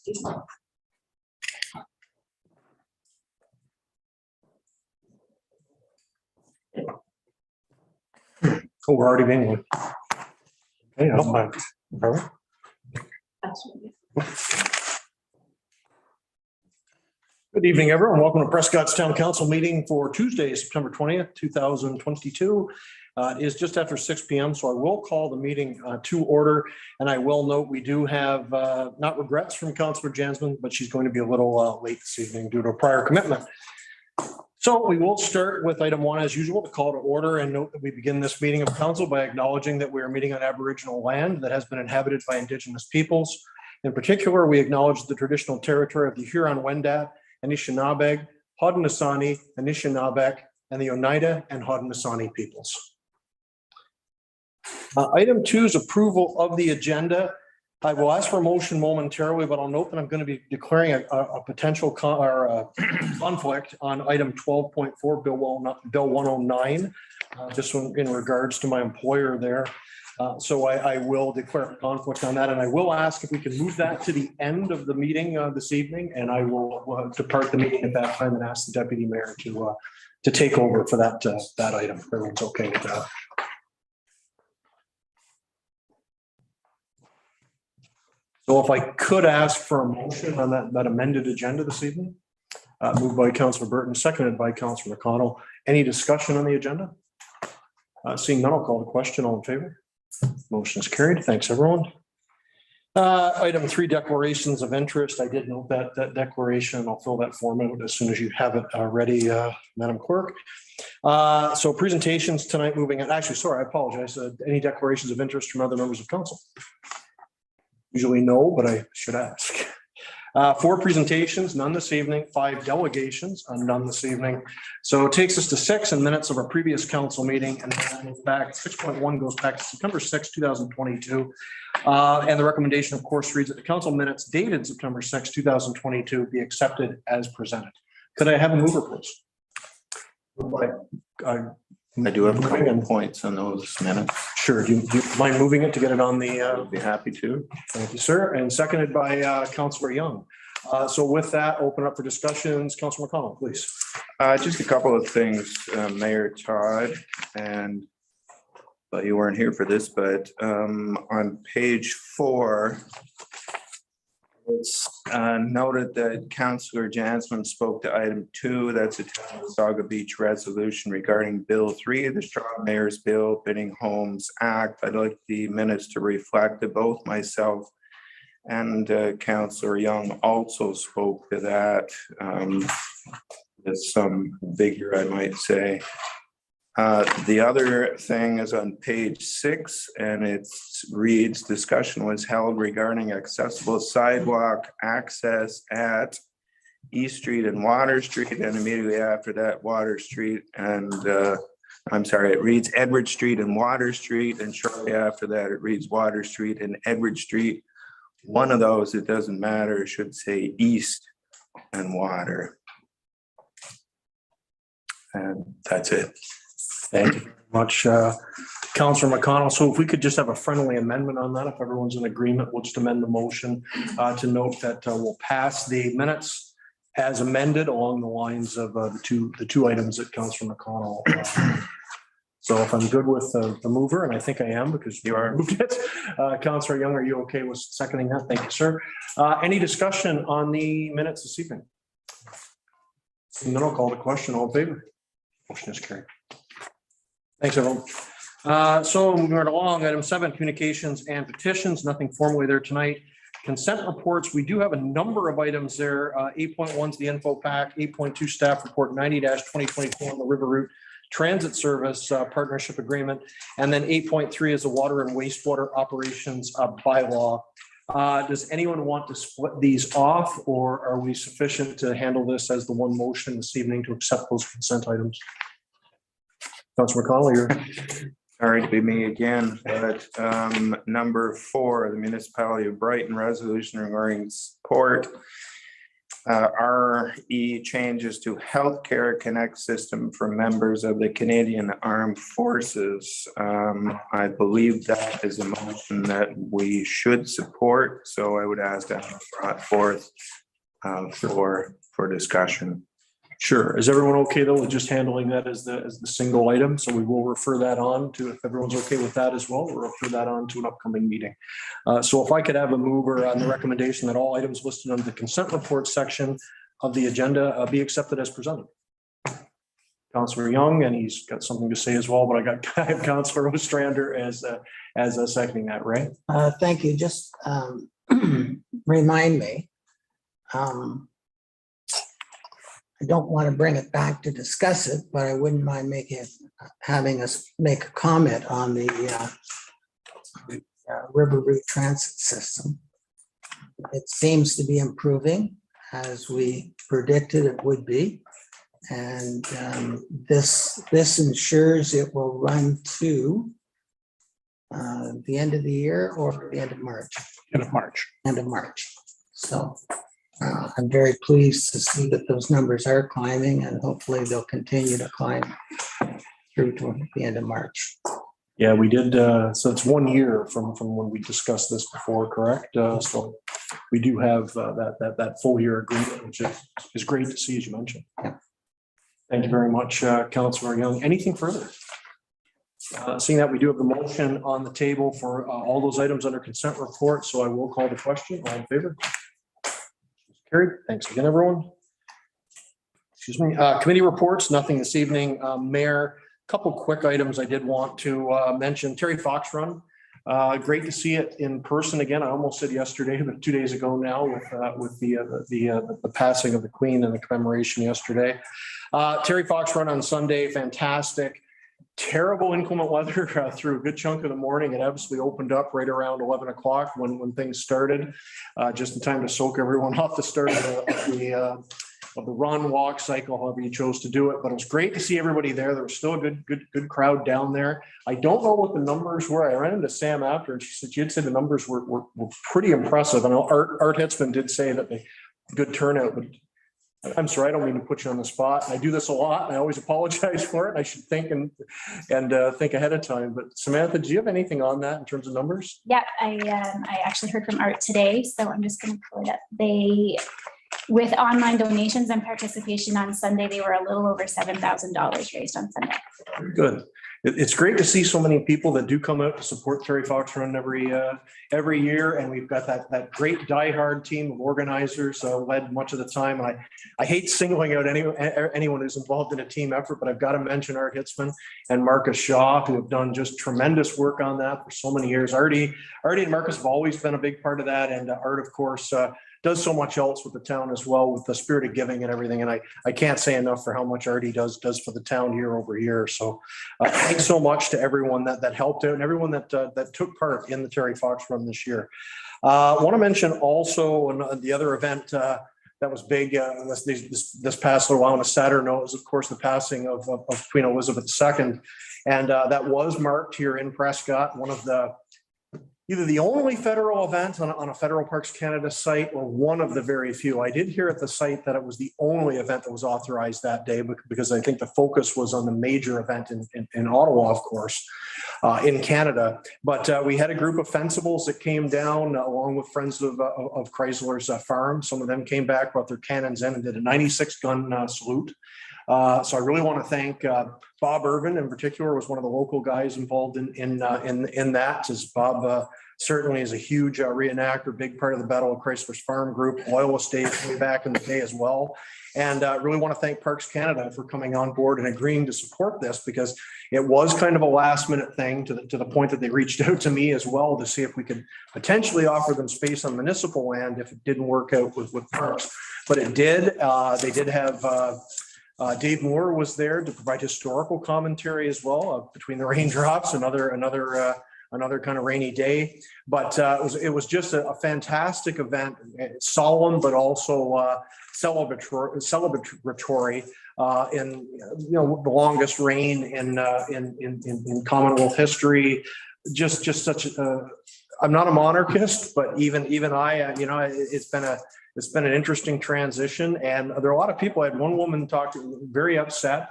Oh, we're already being one. Hey, I don't mind. All right. Good evening, everyone. Welcome to Prescott's Town Council meeting for Tuesday, September 20th, 2022. It is just after 6 p.m., so I will call the meeting to order. And I will note we do have not regrets from Councillor Jansman, but she's going to be a little late this evening due to a prior commitment. So we will start with item 1 as usual, to call to order, and note that we begin this meeting of council by acknowledging that we are meeting on Aboriginal land that has been inhabited by Indigenous peoples. In particular, we acknowledge the traditional territory of the Huron-Wendat, Anishinaabe, Haudenosaunee, Anishinaabeg, and the Oneida and Haudenosaunee peoples. Item 2 is approval of the agenda. I will ask for a motion momentarily, but I'll note that I'm going to be declaring a potential conflict on item 12.4, Bill 109, just in regards to my employer there. So I will declare a conflict on that, and I will ask if we can move that to the end of the meeting this evening, and I will depart the meeting at that time and ask the deputy mayor to take over for that item. If everyone's okay with that. So if I could ask for a motion on that amended agenda this evening, moved by Councillor Burton, seconded by Councillor McConnell. Any discussion on the agenda? Seeing none, I'll call the question. All in favor? Motion is carried. Thanks, everyone. Item 3, declarations of interest. I did note that declaration. I'll fill that form out as soon as you have it ready, Madam Clerk. So presentations tonight moving on. Actually, sorry, I apologize. Any declarations of interest from other members of council? Usually no, but I should ask. 4 presentations, none this evening. 5 delegations, none this evening. So it takes us to 6 in minutes of our previous council meeting, and then goes back. 6.1 goes back to September 6, 2022. And the recommendation, of course, reads that the council minutes dated September 6, 2022 be accepted as presented. Could I have a mover, please? I do have a couple of points on those minutes. Sure. Do you mind moving it to get it on the? I'd be happy to. Thank you, sir. And seconded by Councillor Young. So with that, open up for discussions. Councillor McConnell, please. Just a couple of things, Mayor Todd, and well, you weren't here for this, but on page 4, it's noted that Councillor Jansman spoke to item 2. That's a Town of Saga Beach resolution regarding Bill 3, the Straw Mayor's Bill, Bidding Homes Act. I'd like the minutes to reflect that both myself and Councillor Young also spoke to that. With some vigor, I might say. The other thing is on page 6, and it reads, discussion was held regarding accessible sidewalk access at East Street and Water Street, and immediately after that, Water Street and, I'm sorry, it reads Edward Street and Water Street, and shortly after that, it reads Water Street and Edward Street. One of those, it doesn't matter, it should say East and Water. And that's it. Thank you very much, Councillor McConnell. So if we could just have a friendly amendment on that, if everyone's in agreement, we'll just amend the motion to note that we'll pass the minutes as amended along the lines of the two items that Councillor McConnell. So if I'm good with the mover, and I think I am because you are moved it, Councillor Young, are you okay with seconding that? Thank you, sir. Any discussion on the minutes this evening? And then I'll call the question. All in favor? Motion is carried. Thanks, everyone. So moving right along, item 7, communications and petitions. Nothing formally there tonight. Consent reports. We do have a number of items there. 8.1 is the info pack. 8.2 staff report 90-2024 on the River Route Transit Service partnership agreement. And then 8.3 is the water and wastewater operations bylaw. Does anyone want to split these off, or are we sufficient to handle this as the one motion this evening to accept those consent items? Councillor McConnell, you're sorry to be me again, but number 4, the Municipality of Brighton resolution regarding support. RE changes to Healthcare Connect system for members of the Canadian Armed Forces. I believe that is a motion that we should support, so I would ask that brought forth for discussion. Sure. Is everyone okay though with just handling that as the single item? So we will refer that on to, if everyone's okay with that as well, we'll refer that on to an upcoming meeting. So if I could have a mover on the recommendation that all items listed under the consent report section of the agenda be accepted as presented. Councillor Young, and he's got something to say as well, but I have Councillor Ostrander as seconding that, right? Thank you. Just remind me. I don't want to bring it back to discuss it, but I wouldn't mind having us make a comment on the river route transit system. It seems to be improving as we predicted it would be. And this ensures it will run to the end of the year or the end of March. End of March. End of March. So I'm very pleased to see that those numbers are climbing, and hopefully they'll continue to climb through to the end of March. Yeah, we did. So it's 1 year from when we discussed this before, correct? So we do have that full year agreement, which is great to see, as you mentioned. Yeah. Thank you very much, Councillor Young. Anything further? Seeing that we do have the motion on the table for all those items under consent report, so I will call the question. All in favor? Carried. Thanks again, everyone. Excuse me. Committee reports, nothing this evening. Mayor, a couple quick items I did want to mention. Terry Fox Run. Great to see it in person again. I almost said yesterday, but 2 days ago now with the passing of the Queen and the commemoration yesterday. Terry Fox Run on Sunday, fantastic. Terrible inclement weather through a good chunk of the morning. It absolutely opened up right around 11 o'clock when things started, just in time to soak everyone off the start of the run, walk, cycle, however you chose to do it. But it was great to see everybody there. There was still a good crowd down there. I don't know what the numbers were. I ran into Sam after, and she had said the numbers were pretty impressive. I know Art Hitzman did say that they good turnout, but I'm sorry, I don't mean to put you on the spot. I do this a lot, and I always apologize for it. I should think and think ahead of time. But Samantha, do you have anything on that in terms of numbers? Yeah, I actually heard from Art today, so I'm just going to pull it up. With online donations and participation on Sunday, they were a little over $7,000 raised on Sunday. Very good. It's great to see so many people that do come out to support Terry Fox Run every year, and we've got that great diehard team of organizers led much of the time. And I hate singling out anyone who's involved in a team effort, but I've got to mention Art Hitzman and Marcus Shaw, who have done just tremendous work on that for so many years. Artie and Marcus have always been a big part of that, and Art, of course, does so much else with the town as well, with the spirit of giving and everything. And I can't say enough for how much Artie does for the town year over year. So thanks so much to everyone that helped out and everyone that took part in the Terry Fox Run this year. I want to mention also the other event that was big this past little while on a sadder note is, of course, the passing of Queen Elizabeth II. And that was marked here in Prescott, one of either the only federal event on a Federal Parks Canada site or one of the very few. I did hear at the site that it was the only event that was authorized that day because I think the focus was on the major event in Ottawa, of course, in Canada. But we had a group of fencibles that came down along with friends of Chrysler's farm. Some of them came back, brought their cannons in and did a 96-gun salute. So I really want to thank Bob Irvin in particular, was one of the local guys involved in that, as Bob certainly is a huge reenactor, big part of the Battle of Chrysler's Farm Group, Loyalist days way back in the day as well. And really want to thank Parks Canada for coming on board and agreeing to support this, because it was kind of a last minute thing to the point that they reached out to me as well to see if we could potentially offer them space on municipal land if it didn't work out with Parks. But it did. They did have Dave Moore was there to provide historical commentary as well between the raindrops, another kind of rainy day. But it was just a fantastic event, solemn but also celebratory in the longest rain in Commonwealth history. Just such I'm not a monarchist, but even I, it's been an interesting transition, and there are a lot of people. I had one woman talk very upset,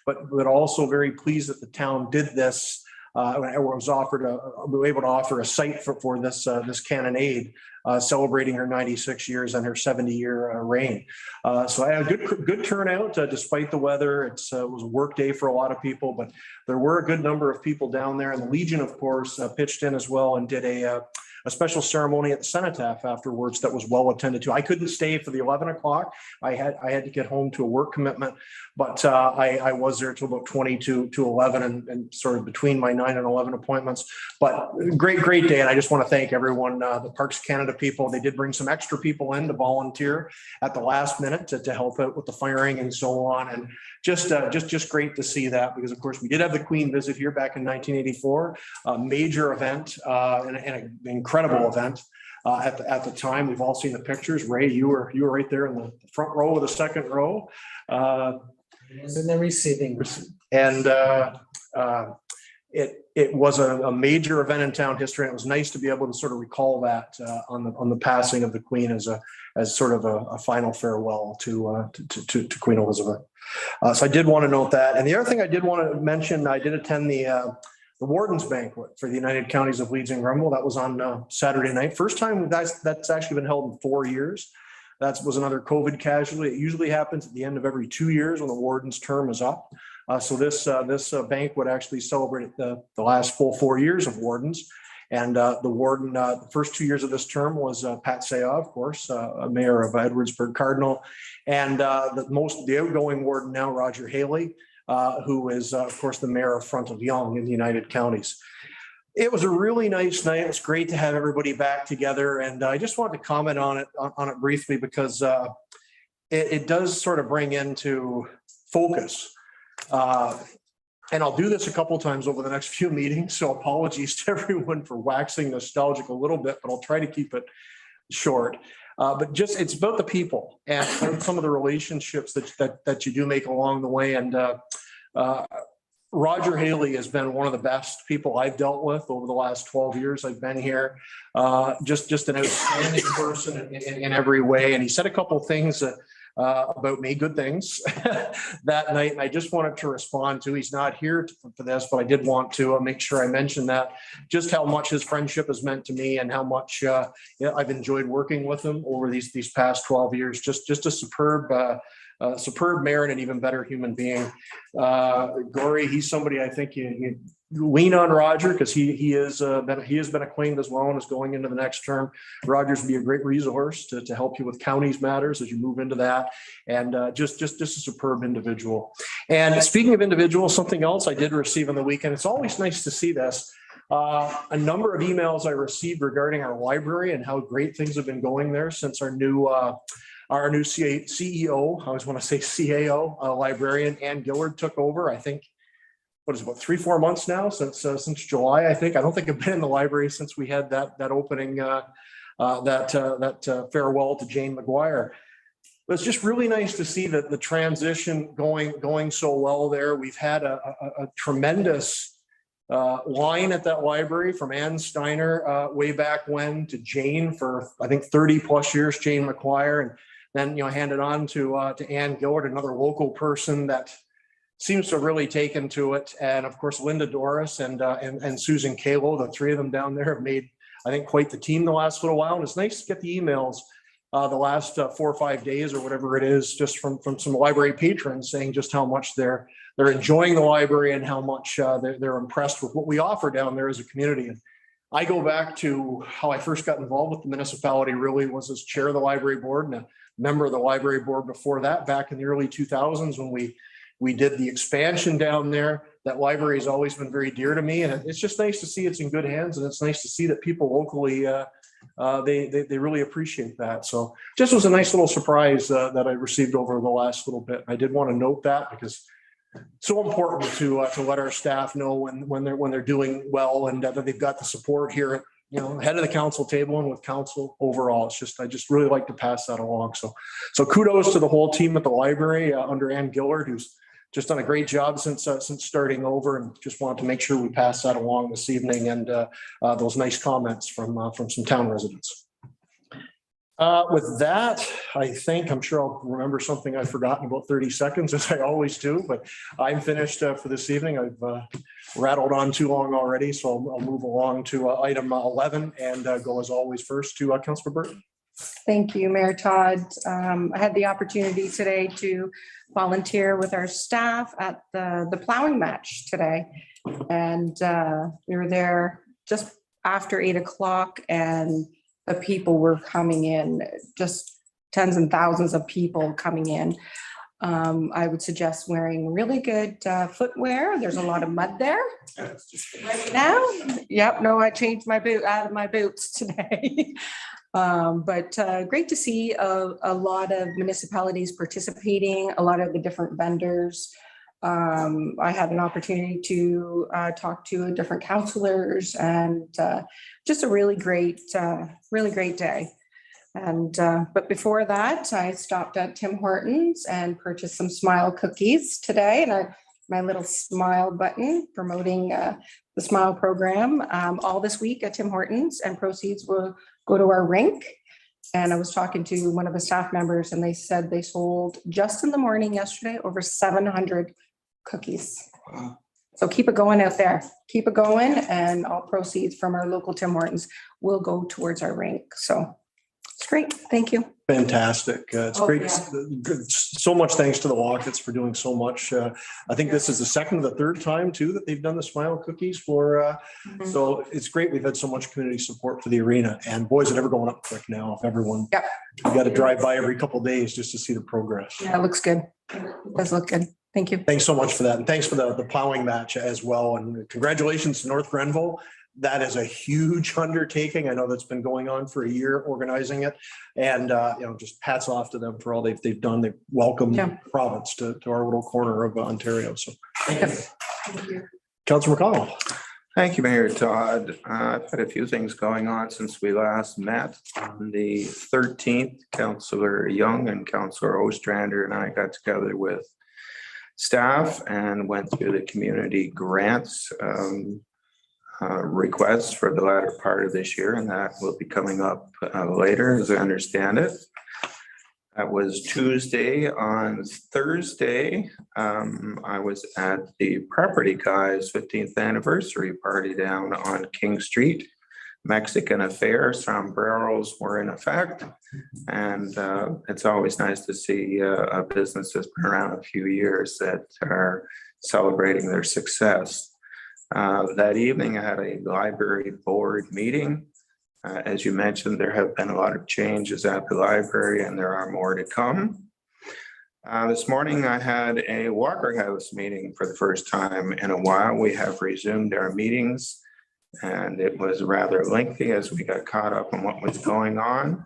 but also very pleased that the town did this. I was we were able to offer a site for this cannonade, celebrating her 96 years and her 70-year reign. So I had a good turnout despite the weather. It was a work day for a lot of people, but there were a good number of people down there, and the Legion, of course, pitched in as well and did a special ceremony at the cenotaph afterwards that was well attended to. I couldn't stay for the 11 o'clock. I had to get home to a work commitment, but I was there till about 20 to 11 and sort of between my 9 and 11 appointments. But great day. And I just want to thank everyone, the Parks Canada people. They did bring some extra people in to volunteer at the last minute to help out with the firing and so on. And just great to see that, because of course we did have the Queen visit here back in 1984, a major event and an incredible event at the time. We've all seen the pictures. Ray, you were right there in the front row of the second row. Was in the receiving room. And it was a major event in town history. And it was nice to be able to sort of recall that on the passing of the Queen as sort of a final farewell to Queen Elizabeth. So I did want to note that. And the other thing I did want to mention, I did attend the Warden's Banquet for the United Counties of Leeds and Grenville. That was on Saturday night. First time that's actually been held in 4 years. That was another COVID casualty. It usually happens at the end of every 2 years when the warden's term is up. So this banquet actually celebrated the last full 4 years of wardens. And the warden, the first 2 years of this term was Pat Sayah, of course, mayor of Edwardsburg Cardinal, and the outgoing warden now, Roger Haley, who is, of course, the mayor of Frontenac in the United Counties. It was a really nice night. It's great to have everybody back together, and I just wanted to comment on it briefly, because it does sort of bring into focus. And I'll do this a couple of times over the next few meetings, so apologies to everyone for waxing nostalgic a little bit, but I'll try to keep it short. But just, it's about the people and some of the relationships that you do make along the way. And Roger Haley has been one of the best people I've dealt with over the last 12 years I've been here. Just an outstanding person in every way. And he said a couple of things about me, good things, that night. And I just wanted to respond to, he's not here for this, but I did want to make sure I mentioned that, just how much his friendship has meant to me and how much I've enjoyed working with him over these past 12 years. Just a superb mayor and an even better human being. Gory, he's somebody I think you lean on Roger, because he has been acclaimed as well and is going into the next term. Roger's will be a great resource to help you with counties matters as you move into that, and just a superb individual. And speaking of individuals, something else I did receive on the weekend. It's always nice to see this. A number of emails I received regarding our library and how great things have been going there since our new CEO, I always want to say CAO, librarian Ann Gillard took over. I think, what is it, about 3-4 months now, since July, I think. I don't think I've been in the library since we had that opening, that farewell to Jane McGuire. But it's just really nice to see that the transition going so well there. We've had a tremendous line at that library from Ann Steiner way back when to Jane for, I think, 30 plus years, Jane McGuire, and then handed on to Ann Gillard, another local person that seems to have really taken to it. And of course, Linda Doris and Susan Kalo, the three of them down there have made, I think, quite the team the last little while. And it's nice to get the emails the last 4 or 5 days or whatever it is, just from some library patrons saying just how much they're enjoying the library and how much they're impressed with what we offer down there as a community. And I go back to how I first got involved with the municipality, really was as chair of the library board and a member of the library board before that, back in the early 2000s when we did the expansion down there. That library has always been very dear to me, and it's just nice to see it's in good hands, and it's nice to see that people locally, they really appreciate that. So just was a nice little surprise that I received over the last little bit. I did want to note that because it's so important to let our staff know when they're doing well, and that they've got the support here, head of the council table and with council overall. It's just, I just really like to pass that along. So kudos to the whole team at the library under Ann Gillard, who's just done a great job since starting over, and just wanted to make sure we pass that along this evening, and those nice comments from some town residents. With that, I'm sure I'll remember something I've forgotten about 30 seconds, as I always do, but I'm finished for this evening. I've rattled on too long already, so I'll move along to item 11 and go as always first to Councillor Burton. Thank you, Mayor Todd. I had the opportunity today to volunteer with our staff at the plowing match today. And we were there just after 8 o'clock, and the people were coming in, just tens and thousands of people coming in. I would suggest wearing really good footwear. There's a lot of mud there right now. Yep, no, I changed my boot out of my boots today. But great to see a lot of municipalities participating, a lot of the different vendors. I had an opportunity to talk to different councillors, and just a really great day. And but before that, I stopped at Tim Hortons and purchased some Smile cookies today, and my little Smile button promoting the Smile program all this week at Tim Hortons, and proceeds will go to our rink. And I was talking to one of the staff members, and they said they sold just in the morning yesterday over 700 cookies. Wow. So keep it going out there. Keep it going, and all proceeds from our local Tim Hortons will go towards our rink. So it's great. Thank you. Fantastic. It's Oh, great. yeah. So much thanks to the Walkets for doing so much. I think this is the second or the third time too that they've done the Smile cookies for. So it's great. We've had so much community support for the arena, and boys, it's ever going up quick now. If everyone, Yep. you got to drive by every couple of days just to see the progress. Yeah, it looks good. It does look good. Thank you. Thanks so much for that. And thanks for the plowing match as well. And congratulations to North Grenville. That is a huge undertaking. I know that's been going on for a year, organizing it. And, just hats off to them for all they've done. They've welcomed the province to our little corner of Ontario. So Thank you. Councillor McConnell. Thank you, Mayor Todd. I've had a few things going on since we last met. On the 13th, Councillor Young and Councillor Ostrander and I got together with staff and went through the community grants requests for the latter part of this year, and that will be coming up later, as I understand it. That was Tuesday. On Thursday, I was at the Property Guys 15th anniversary party down on King Street. Mexican affair, sombreros were in effect, and it's always nice to see a business that's been around a few years that are celebrating their success. That evening, I had a library board meeting. As you mentioned, there have been a lot of changes at the library, and there are more to come. This morning, I had a Walker House meeting for the first time in a while. We have resumed our meetings, and it was rather lengthy as we got caught up on what was going on.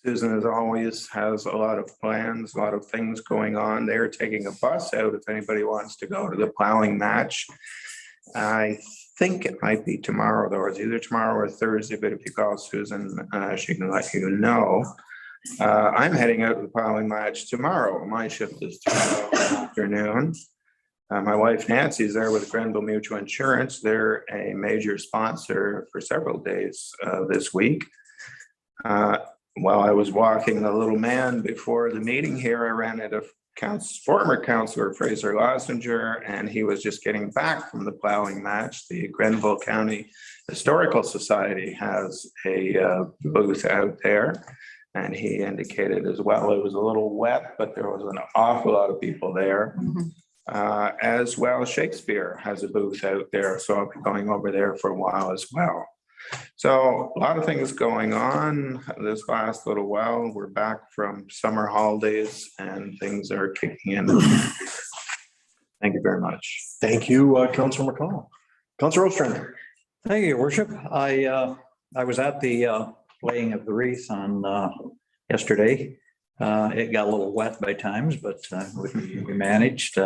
Susan, as always, has a lot of plans, a lot of things going on. They're taking a bus out if anybody wants to go to the plowing match. I think it might be tomorrow, though. It's either tomorrow or Thursday, but if you call Susan, she can let you know. I'm heading out to the plowing match tomorrow. My shift is tomorrow afternoon. My wife Nancy is there with Grenville Mutual Insurance. They're a major sponsor for several days this week. While I was walking the little man before the meeting here, I ran into former councillor Fraser Lossinger, and he was just getting back from the plowing match. The Grenville County Historical Society has a booth out there, and he indicated as well it was a little wet, but there was an awful lot of people there. As well, Shakespeare has a booth out there, so I'll be going over there for a while as well. So a lot of things going on this last little while. We're back from summer holidays and things are kicking in. Thank you very much. Thank you, Councillor McConnell. Councillor Ostrander. Thank you, Your Worship. I was at the laying of the wreath on yesterday. It got a little wet by times, but we managed.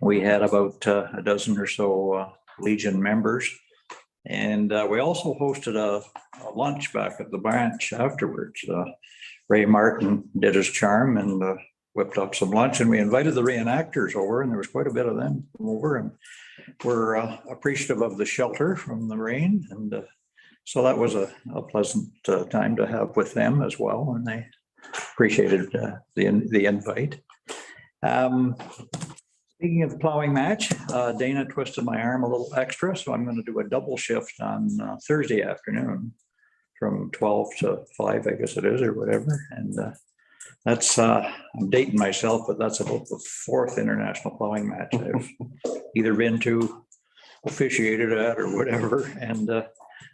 We had about a dozen or so Legion members. And we also hosted a lunch back at the branch afterwards. Ray Martin did his charm, and whipped up some lunch, and we invited the reenactors over, and there was quite a bit of them over, and we're appreciative of the shelter from the rain. And so that was a pleasant time to have with them as well, and they appreciated the invite. Speaking of the plowing match, Dana twisted my arm a little extra, so I'm going to do a double shift on Thursday afternoon from 12 to 5, I guess it is, or whatever. And that's, I'm dating myself, but that's about the 4th international plowing match I've either been to, officiated at, or whatever. And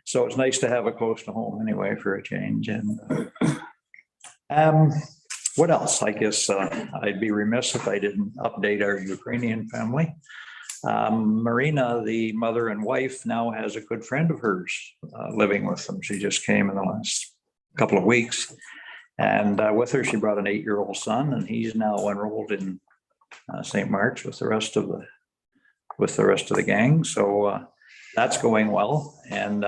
so it's nice to have it close to home anyway for a change. And what else? I guess I'd be remiss if I didn't update our Ukrainian family. Marina, the mother and wife, now has a good friend of hers living with them. She just came in the last couple of weeks. And with her, she brought an 8-year-old son, and he's now enrolled in St. Mark's with the rest of the gang. So that's going well. And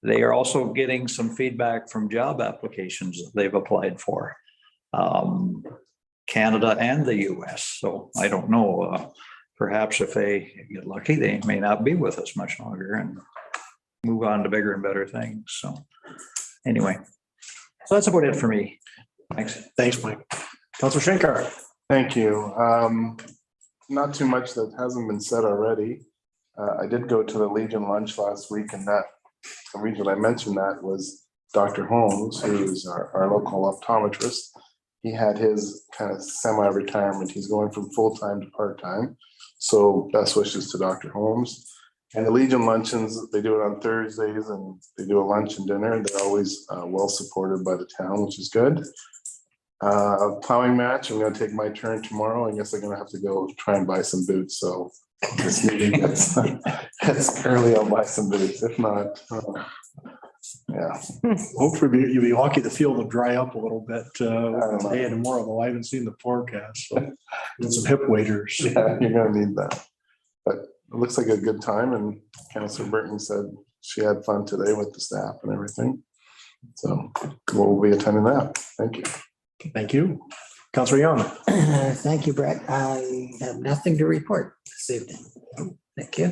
they are also getting some feedback from job applications that they've applied for, Canada and the US. So I don't know, perhaps if they get lucky, they may not be with us much longer and move on to bigger and better things. So anyway, so that's about it for me. Thanks. Thanks, Mike. Councilor Shankar. Thank you. Not too much that hasn't been said already. I did go to the Legion lunch last week, and that the reason I mentioned that was Dr. Holmes, who is our local optometrist. He had his kind of semi-retirement. He's going from full-time to part-time. So best wishes to Dr. Holmes. And the Legion luncheons, they do it on Thursdays, and they do a lunch and dinner. They're always well supported by the town, which is good. Plowing match, I'm going to take my turn tomorrow. I guess I'm going to have to go try and buy some boots. So this meeting gets early, I'll buy some boots. If not, yeah. Hopefully you'll be lucky the field will dry up a little bit today and tomorrow, though I haven't seen the forecast. So some hip waders. Yeah, you're going to need that. But it looks like a good time, and Councillor Burton said she had fun today with the staff and everything. So we'll be attending that. Thank you. Thank you. Councillor Young. Thank you, Brett. I have nothing to report this evening. Thank you.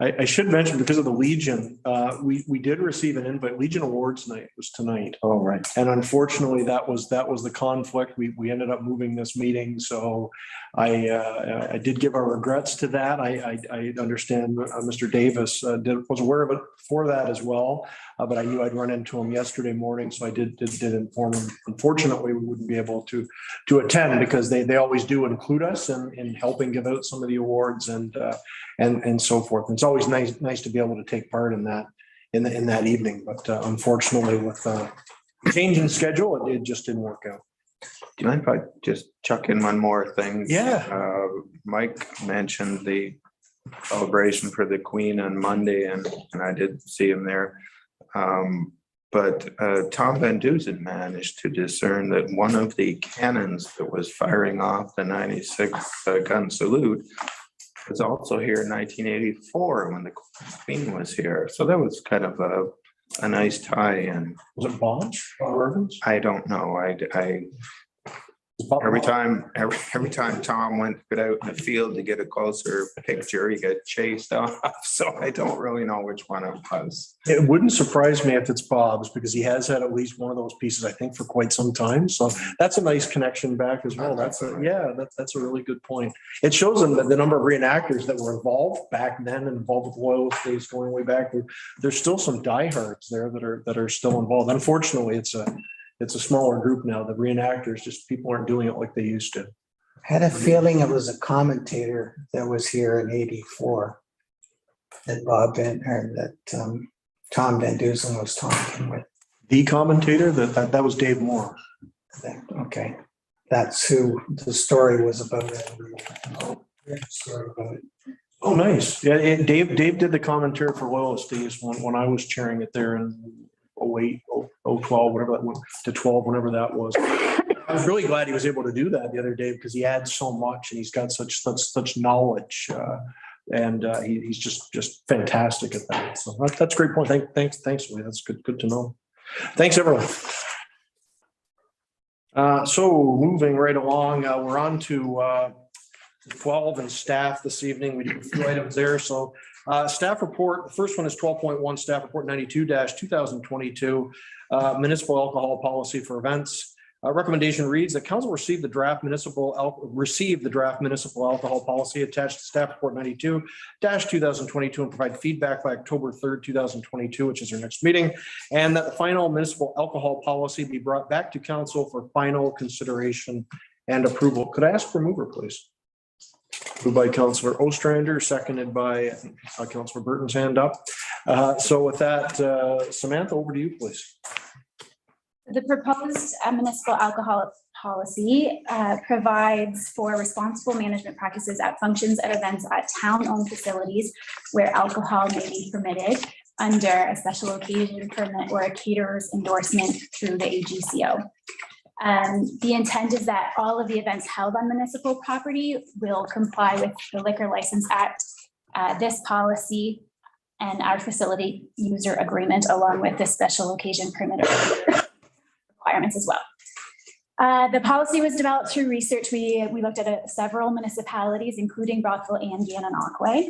I should mention, because of the Legion, we did receive an invite. Legion Awards night was tonight. Oh, right. And unfortunately, that was the conflict. We ended up moving this meeting. So I did give our regrets to that. I understand Mr. Davis was aware of it for that as well. But I knew I'd run into him yesterday morning. So I did inform him. Unfortunately, we wouldn't be able to attend, because they always do include us in helping give out some of the awards and so forth. And it's always nice to be able to take part in that in that evening. But unfortunately, with change in schedule, it just didn't work out. Do you mind if I just chuck in one more thing? Yeah. Mike mentioned the celebration for the Queen on Monday, and I did see him there. But Tom Van Dusen managed to discern that one of the cannons that was firing off the 96 gun salute was also here in 1984 when the Queen was here. So that was kind of a nice tie-in. Was it Bonch or Irvins? I don't know. Every time Tom went out in the field to get a closer picture, he got chased off. So I don't really know which one it was. It wouldn't surprise me if it's Bob's, because he has had at least one of those pieces, I think, for quite some time. So that's a nice connection back as well. That's a really good point. It shows them that the number of reenactors that were involved back then and involved with Loyalist days going way back. There's still some diehards there that are still involved. Unfortunately, it's a smaller group now. The reenactors, just people aren't doing it like they used to. I had a feeling it was a commentator that was here in '84 that Tom Van Dusen was talking with. The commentator, that was Dave Moore. Okay, that's who the story was about. Oh, nice. Yeah, Dave did the commentary for Loyalist days when I was chairing it there in 08, 012, whatever that was, to 12, whenever that was. I was really glad he was able to do that the other day, because he adds so much and he's got such knowledge, and he's just fantastic at that. So that's a great point. Thanks, Lee. That's good to know. Thanks, everyone. So moving right along, we're on to 12 and staff this evening. We do a few items there. So staff report, the first one is 12.1, staff report 92-2022, municipal alcohol policy for events. Recommendation reads that council received the draft municipal alcohol policy attached to staff report 92-2022 and provide feedback by October 3rd, 2022, which is our next meeting. And that the final municipal alcohol policy be brought back to council for final consideration and approval. Could I ask for a mover, please? Moved by Councillor Ostrander, seconded by, I think I saw Councillor Burton's hand up. So with that, Samantha, over to you, please. The proposed municipal alcohol policy provides for responsible management practices at functions and events at town-owned facilities where alcohol may be permitted under a special occasion permit or a caterer's endorsement through the AGCO. The intent is that all of the events held on municipal property will comply with the Liquor License Act, this policy, and our facility user agreement, along with the special occasion permit requirements as well. The policy was developed through research. We looked at several municipalities, including Brockville and Gananoque.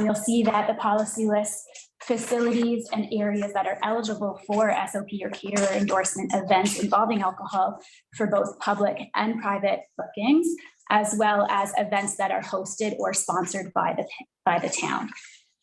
You'll see that the policy lists facilities and areas that are eligible for SOP or caterer endorsement events involving alcohol for both public and private bookings, as well as events that are hosted or sponsored by the town.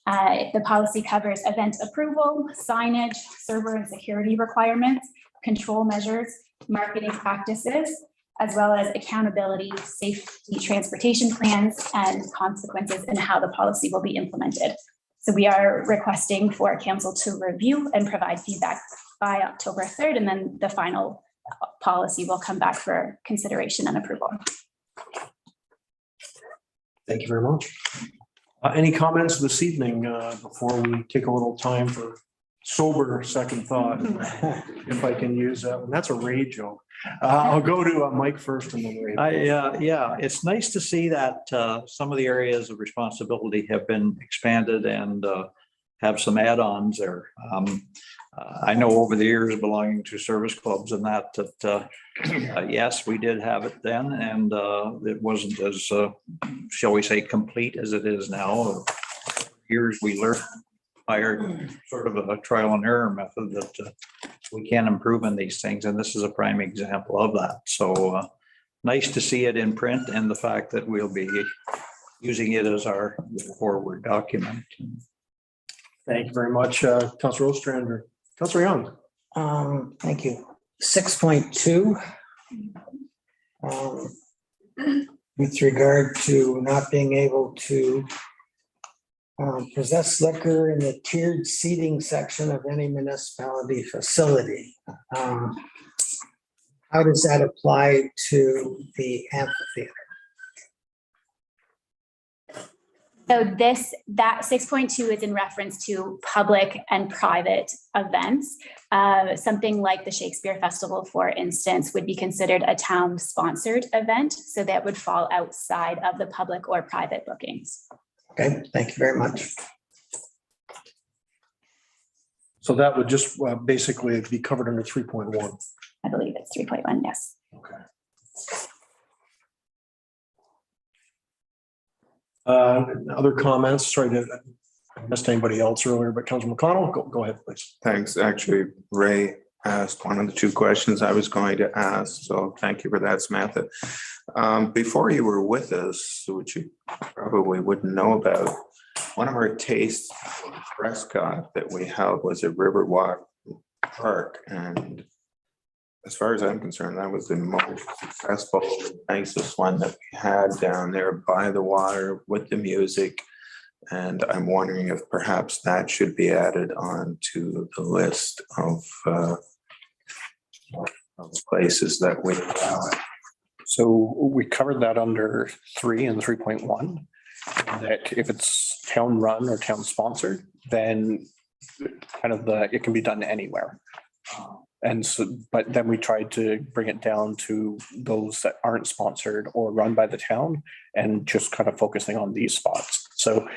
The policy covers event approval, signage, server and security requirements, control measures, marketing practices, as well as accountability, safety, transportation plans, and consequences in how the policy will be implemented. So we are requesting for council to review and provide feedback by October 3rd, and then the final policy will come back for consideration and approval. Thank you very much. Any comments this evening before we take a little time for sober second thought, if I can use that one? That's a Ray joke. I'll go to Mike first and then Ray. Yeah, it's nice to see that some of the areas of responsibility have been expanded and have some add-ons there. I know over the years belonging to service clubs and that yes, we did have it then, and it wasn't as, shall we say, complete as it is now. Years we learned by sort of a trial and error method that we can improve in these things, and this is a prime example of that. So nice to see it in print, and the fact that we'll be using it as our forward document. Thank you very much, Councillor Ostrander. Councillor Young. Thank you. 6.2. With regard to not being able to possess liquor in the tiered seating section of any municipality facility. How does that apply to the amphitheater? So that 6.2 is in reference to public and private events. Something like the Shakespeare Festival, for instance, would be considered a town-sponsored event. So that would fall outside of the public or private bookings. Okay, thank you very much. So that would just basically be covered under 3.1. I believe it's 3.1, yes. Okay. Other comments? Sorry to missed anybody else earlier, but Councilor McConnell, go ahead, please. Thanks. Actually, Ray asked one of the two questions I was going to ask, so thank you for that, Samantha. Before you were with us, which you probably wouldn't know about, one of our tastes in Prescott that we held was at Riverwalk Park, and as far as I'm concerned, that was the most successful, nicest one that we had down there by the water with the music. And I'm wondering if perhaps that should be added on to the list of places that we allow. So we covered that under 3 and 3.1, that if it's town run or town sponsored, then kind of it can be done anywhere. And so, but then we tried to bring it down to those that aren't sponsored or run by the town and just kind of focusing on these spots. So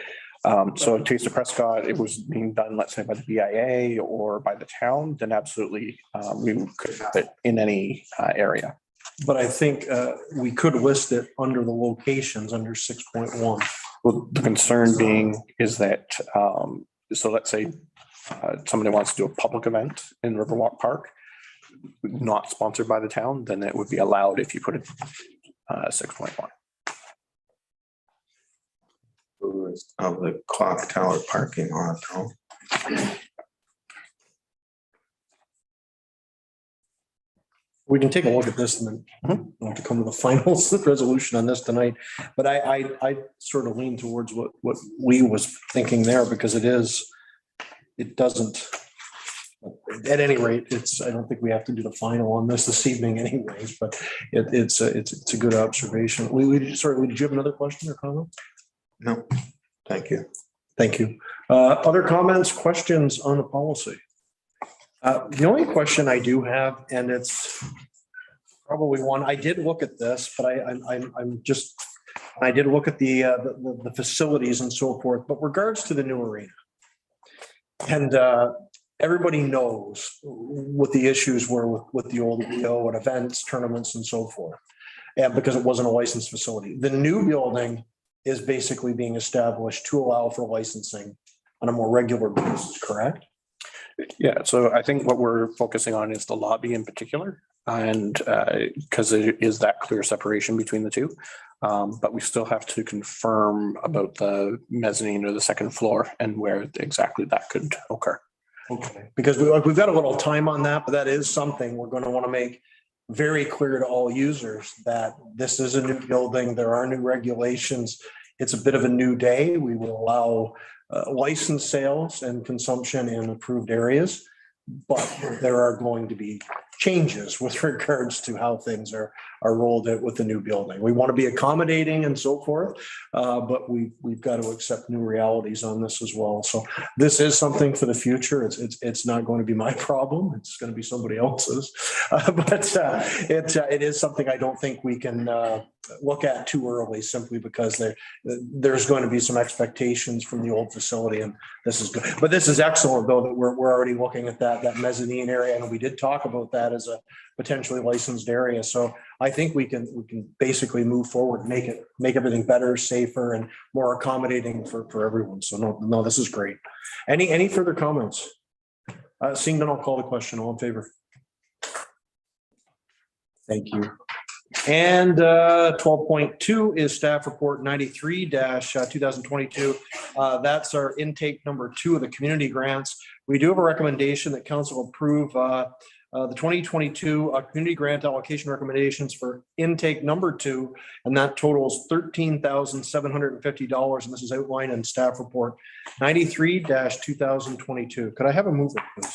So Taste of Prescott, it was being done, let's say, by the BIA or by the town, then absolutely, we could have it in any area. But I think we could list it under the locations under 6.1. Well, the concern being is that, so let's say somebody wants to do a public event in Riverwalk Park, not sponsored by the town, then it would be allowed if you put it 6.1. Of the clock tower parking lot, though. We can take a look at this and then we'll have to come to the final resolution on this tonight. But I sort of lean towards what Lee was thinking there, because it doesn't, at any rate, I don't think we have to do the final on this evening anyways, but it's a good observation. Sorry, did you have another question or comment? No, thank you. Thank you. Other comments, questions on the policy? The only question I do have, and it's probably one, I did look at this, but I did look at the facilities and so forth, but regards to the new arena. And everybody knows what the issues were with the old WO and events, tournaments and so forth. And because it wasn't a licensed facility. The new building is basically being established to allow for licensing on a more regular basis, correct? Yeah, so I think what we're focusing on is the lobby in particular, and because it is that clear separation between the two. But we still have to confirm about the mezzanine or the second floor and where exactly that could occur. Okay, because we've got a little time on that, but that is something we're going to want to make very clear to all users that this is a new building. There are new regulations. It's a bit of a new day. We will allow licensed sales and consumption in approved areas, but there are going to be changes with regards to how things are rolled out with the new building. We want to be accommodating and so forth, but we've got to accept new realities on this as well. So this is something for the future. It's not going to be my problem. It's going to be somebody else's, but it is something I don't think we can look at too early, simply because there's going to be some expectations from the old facility, and this is good. But this is excellent, though, that we're already looking at that mezzanine area, and we did talk about that as a potentially licensed area. So I think we can basically move forward, make everything better, safer, and more accommodating for everyone. So no, this is great. Any further comments? Seeing none, I'll call the question. All in favor? Thank you. And 12.2 is staff report 93-2022. That's our intake number 2 of the community grants. We do have a recommendation that council approve the 2022 community grant allocation recommendations for intake number 2, and that totals $13,750. And this is outlined in staff report 93-2022. Could I have a mover, please?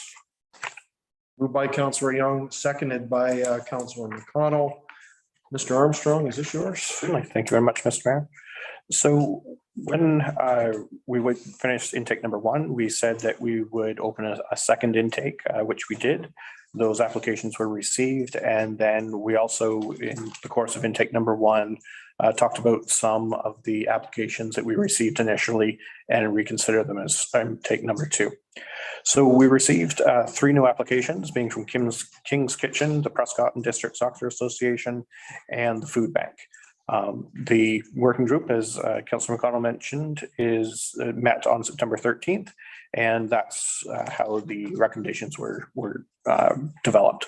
Moved by Councillor Young, seconded by Councillor McConnell. Mr. Armstrong, is this yours? Certainly. Thank you very much, Mr. Mayor. So when we would finish intake number 1, we said that we would open a second intake, which we did. Those applications were received. And then we also, in the course of intake number 1, talked about some of the applications that we received initially and reconsider them as intake number 2. So we received 3 new applications, being from King's Kitchen, the Prescott and District Soccer Association, and the Food Bank. The working group, as Councillor McConnell mentioned, is met on September 13th, and that's how the recommendations were developed.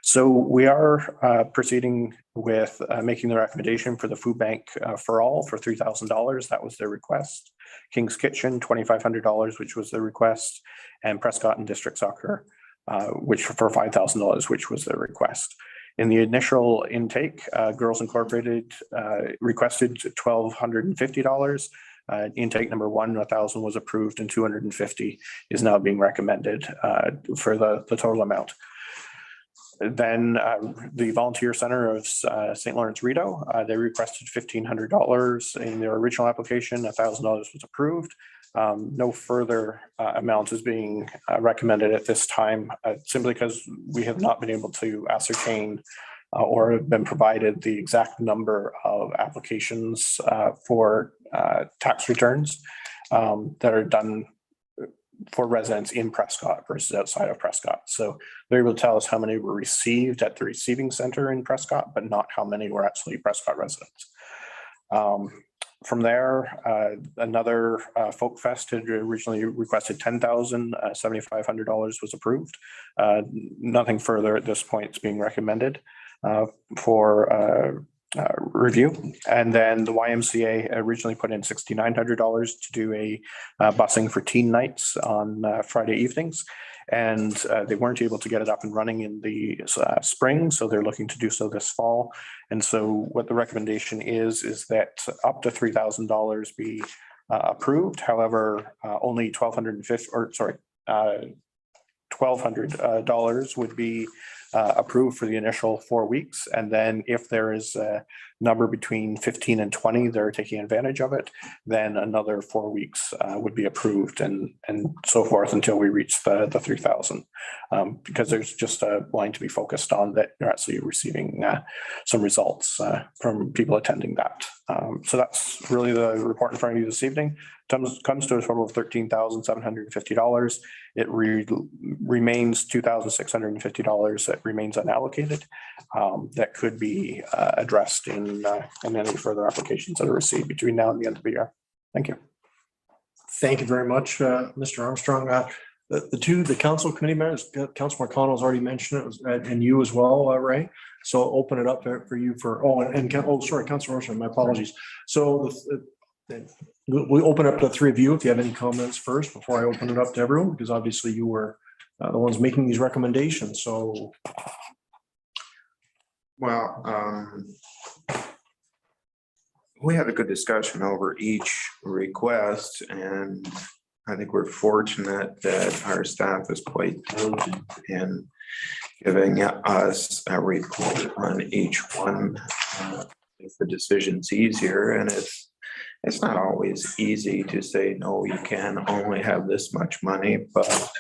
So we are proceeding with making the recommendation for the Food Bank for all for $3,000. That was their request. King's Kitchen, $2,500, which was their request, and Prescott and District Soccer, which for $5,000, which was their request. In the initial intake, Girls Incorporated requested $1,250. Intake number 1, 1,000 was approved, and 250 is now being recommended for the total amount. Then the Volunteer Center of St. Lawrence Rideau, they requested $1,500 in their original application. $1,000 was approved. No further amount is being recommended at this time, simply because we have not been able to ascertain or have been provided the exact number of applications for tax returns that are done for residents in Prescott versus outside of Prescott. So they're able to tell us how many were received at the receiving center in Prescott, but not how many were actually Prescott residents. From there, another Folk Fest had originally requested $10,000, $7,500 was approved. Nothing further at this point is being recommended for review. And then the YMCA originally put in $6,900 to do a busing for teen nights on Friday evenings. And they weren't able to get it up and running in the spring, so they're looking to do so this fall. And so what the recommendation is that up to $3,000 be approved. However, only $1,200 would be approved for the initial 4 weeks. And then if there is a number between 15 and 20 that are taking advantage of it, then another 4 weeks would be approved and so forth until we reach the 3,000. Because there's just a line to be focused on that you're actually receiving some results from people attending that. So that's really the report in front of you this evening. Comes to a total of $13,750. It remains $2,650 that remains unallocated that could be addressed in any further applications that are received between now and the end of the year. Thank you. Thank you very much, Mr. Armstrong. The council committee members, Councilor McConnell has already mentioned it, and you as well, Ray. So I'll open it up for you for, sorry, Councilor Armstrong, my apologies. So we open up to the three of you if you have any comments first before I open it up to everyone, because obviously you were the ones making these recommendations. So. Well, we had a good discussion over each request, and I think we're fortunate that our staff is quite diligent in giving us a report on each one. If the decision's easier, and it's not always easy to say, no, you can only have this much money, but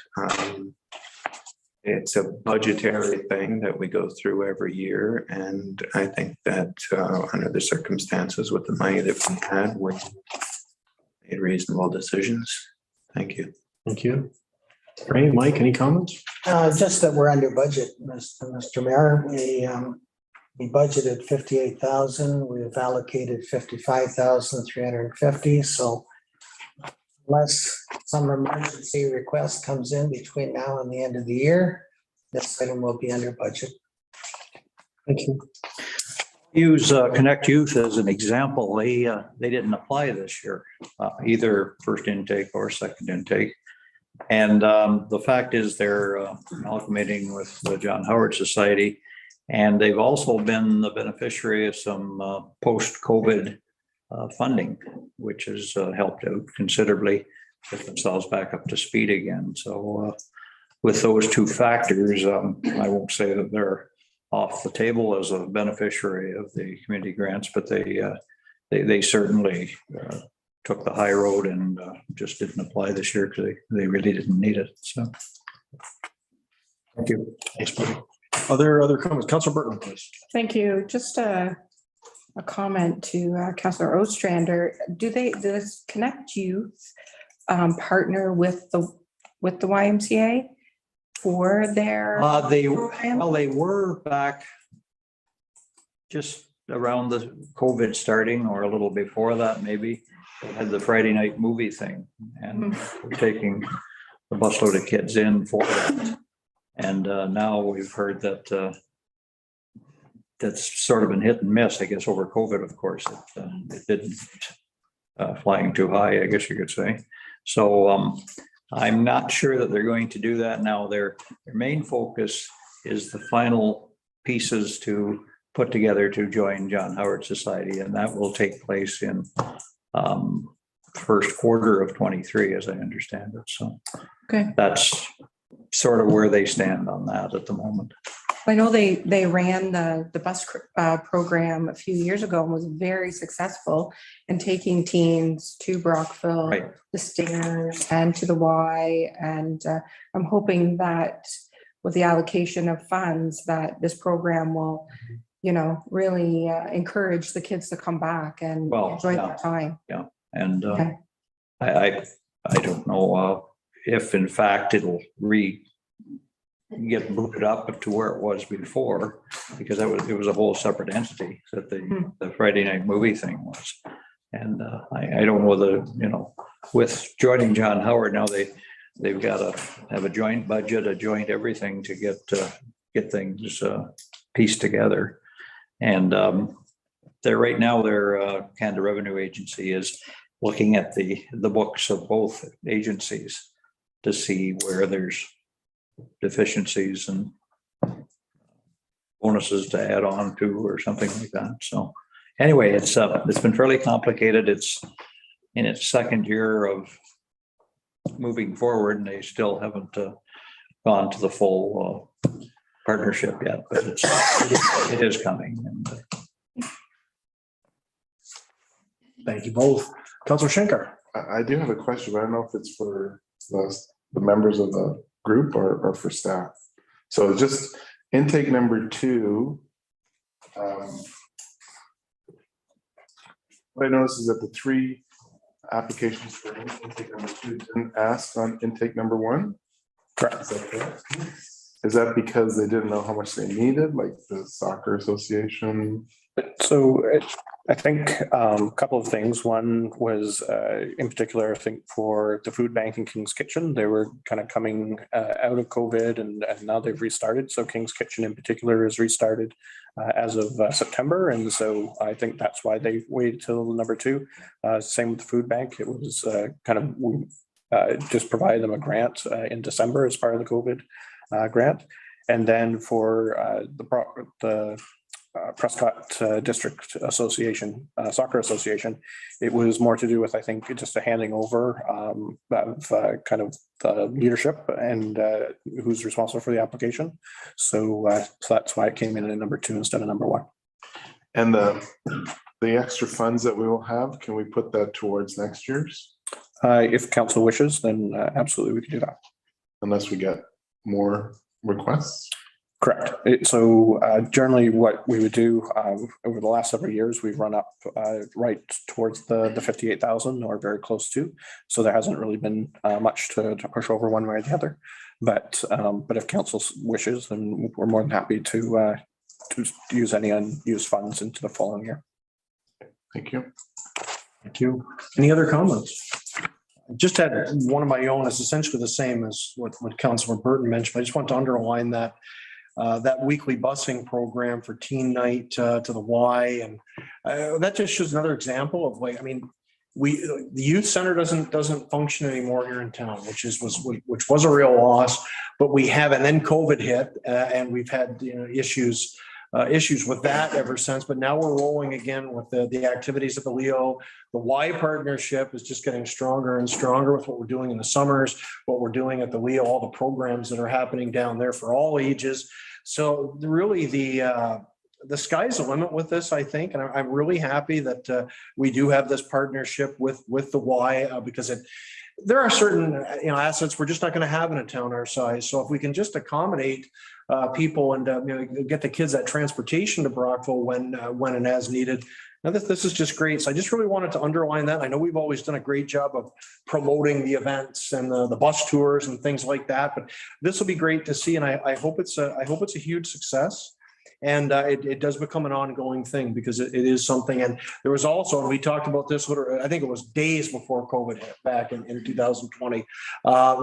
it's a budgetary thing that we go through every year. And I think that under the circumstances with the money that we had, we made reasonable decisions. Thank you. Thank you. Ray, Mike, any comments? Just that we're under budget, Mr. Mayor. We budgeted 58,000. We've allocated 55,350. So unless some emergency request comes in between now and the end of the year, this item will be under budget. Thank you. Use Connect Youth as an example. They didn't apply this year, either first intake or second intake. And the fact is they're amalgamating with the John Howard Society. And they've also been the beneficiary of some post-COVID funding, which has helped out considerably, get themselves back up to speed again. So with those two factors, I won't say that they're off the table as a beneficiary of the community grants, but they certainly took the high road and just didn't apply this year because they really didn't need it. So thank you. Thanks, buddy. Other comments? Councilor Burton, please. Thank you. Just a comment to Councilor Ostrander. Does Connect Youth partner with the YMCA for their program? They were back just around the COVID starting or a little before that, maybe. They had the Friday night movie thing, and we're taking a busload of kids in for that. And now we've heard that that's sort of been hit and miss, I guess, over COVID, of course. It didn't flying too high, I guess you could say. So I'm not sure that they're going to do that now. Their main focus is the final pieces to put together to join John Howard Society, and that will take place in first quarter of 23, as I understand it. So Okay. That's sort of where they stand on that at the moment. I know they ran the bus program a few years ago and was very successful in taking teens to Brockville, Right. the Stairs, and to the Y. And I'm hoping that with the allocation of funds, that this program will, really encourage the kids to come back and Well, enjoy yeah. their time. And Yeah. I don't know if in fact it'll get booted up to where it was before, because it was a whole separate entity that the Friday night movie thing was. And I don't know whether, with joining John Howard now, they've got to have a joint budget, a joint everything to get things pieced together. And right now their Canada Revenue Agency is looking at the books of both agencies to see where there's deficiencies and bonuses to add on to or something like that. So anyway, it's been fairly complicated. It's in its second year of moving forward, and they still haven't gone to the full partnership yet, but it is coming. And, Thank you both. Councilor Schenker. I do have a question, but I don't know if it's for the members of the group or for staff. So just intake number 2. What I noticed is that the 3 applications for intake number 2 didn't ask on intake number 1. Correct. Is that correct? Is that because they didn't know how much they needed, like the soccer association? So I think a couple of things. One was in particular, I think for the food bank and King's Kitchen, they were kind of coming out of COVID and now they've restarted. So King's Kitchen in particular is restarted as of September. And so I think that's why they waited till number 2. Same with the food bank. It was just provided them a grant in December as part of the COVID grant. And then for the Prescott District Association, Soccer Association, it was more to do with, I think, just a handing over of kind of the leadership and who's responsible for the application. So that's why it came in at number 2 instead of number 1. And the extra funds that we will have, can we put that towards next year's? If council wishes, then absolutely we can do that. Unless we get more requests? Correct. So generally what we would do over the last several years, we've run up right towards the 58,000 or very close to. So there hasn't really been much to push over one way or the other. But if council wishes, then we're more than happy to use any unused funds into the following year. Thank you. Thank you. Any other comments? Just had one of my own. It's essentially the same as what Councilor Burton mentioned. I just want to underline that weekly busing program for teen night to the Y, and that just shows another example of the youth center doesn't function anymore here in town, which was a real loss. But we have, and then COVID hit, and we've had issues with that ever since. But now we're rolling again with the activities of the Leo. The Y partnership is just getting stronger and stronger with what we're doing in the summers, what we're doing at the Leo, all the programs that are happening down there for all ages. So really the sky's the limit with this, I think. And I'm really happy that we do have this partnership with the Y because there are certain assets we're just not going to have in a town our size. So if we can just accommodate people and get the kids that transportation to Brockville when and as needed. Now this is just great. So I just really wanted to underline that. I know we've always done a great job of promoting the events and the bus tours and things like that, but this will be great to see. And I hope it's a huge success. And it does become an ongoing thing because it is something. And there was also, and we talked about this, I think it was days before COVID hit back in 2020.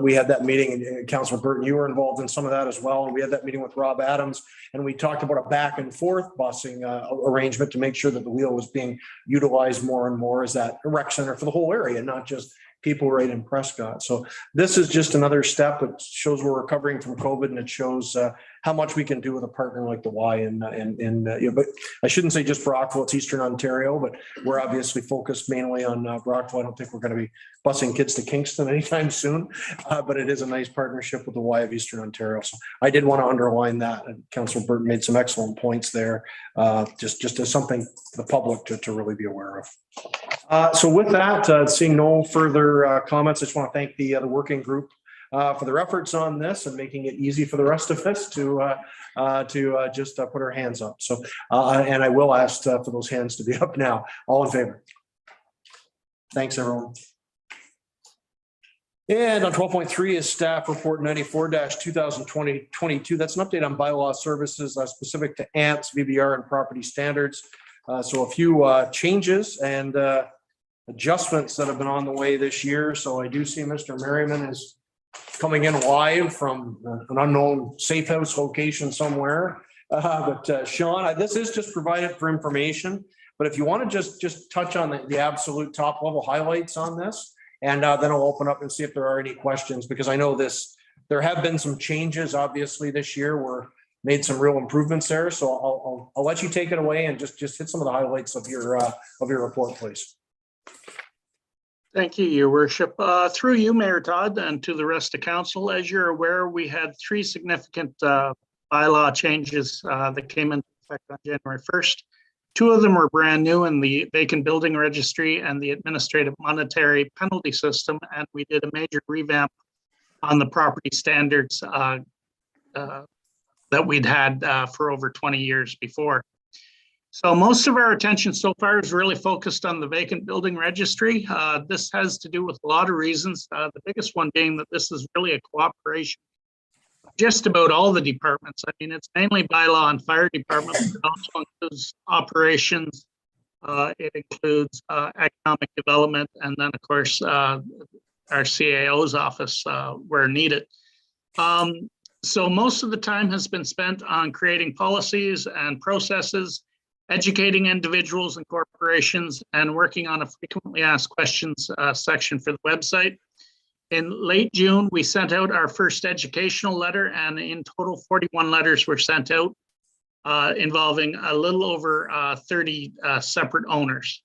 We had that meeting, and Councilor Burton, you were involved in some of that as well. And we had that meeting with Rob Adams, and we talked about a back and forth busing arrangement to make sure that the wheel was being utilized more and more as that rec center for the whole area, not just people right in Prescott. So this is just another step. It shows we're recovering from COVID, and it shows how much we can do with a partner like the Y. But I shouldn't say just Brockville, it's Eastern Ontario, but we're obviously focused mainly on Brockville. I don't think we're going to be busing kids to Kingston anytime soon, but it is a nice partnership with the Y of Eastern Ontario. So I did want to underline that, and Councilor Burton made some excellent points there, just as something for the public to really be aware of. So with that, seeing no further comments, I just want to thank the working group for their efforts on this and making it easy for the rest of us to just put our hands up. So, and I will ask for those hands to be up now. All in favor? Thanks, everyone. And on 12.3 is staff report 94-2022. That's an update on bylaw services specific to AMPS, VBR, and property standards. So a few changes and adjustments that have been on the way this year. So I do see Mr. Merriman is coming in live from an unknown safe house location somewhere. But Sean, this is just provided for information. But if you want to just touch on the absolute top level highlights on this, and then I'll open up and see if there are any questions, because I know there have been some changes, obviously, this year. We're made some real improvements there. So I'll let you take it away and just hit some of the highlights of your report, please. Thank you, Your Worship. Through you, Mayor Todd, and to the rest of council, as you're aware, we had 3 significant bylaw changes that came into effect on January 1st. 2 of them were brand new in the vacant building registry and the administrative monetary penalty system, and we did a major revamp on the property standards that we'd had for over 20 years before. So most of our attention so far is really focused on the vacant building registry. This has to do with a lot of reasons. The biggest one being that this is really a cooperation of just about all the departments. I mean, it's mainly bylaw and fire department, but it also includes operations. It includes economic development, and then of course our CAO's office where needed. So most of the time has been spent on creating policies and processes, educating individuals and corporations, and working on a frequently asked questions section for the website. In late June, we sent out our first educational letter, and in total 41 letters were sent out involving a little over 30 separate owners.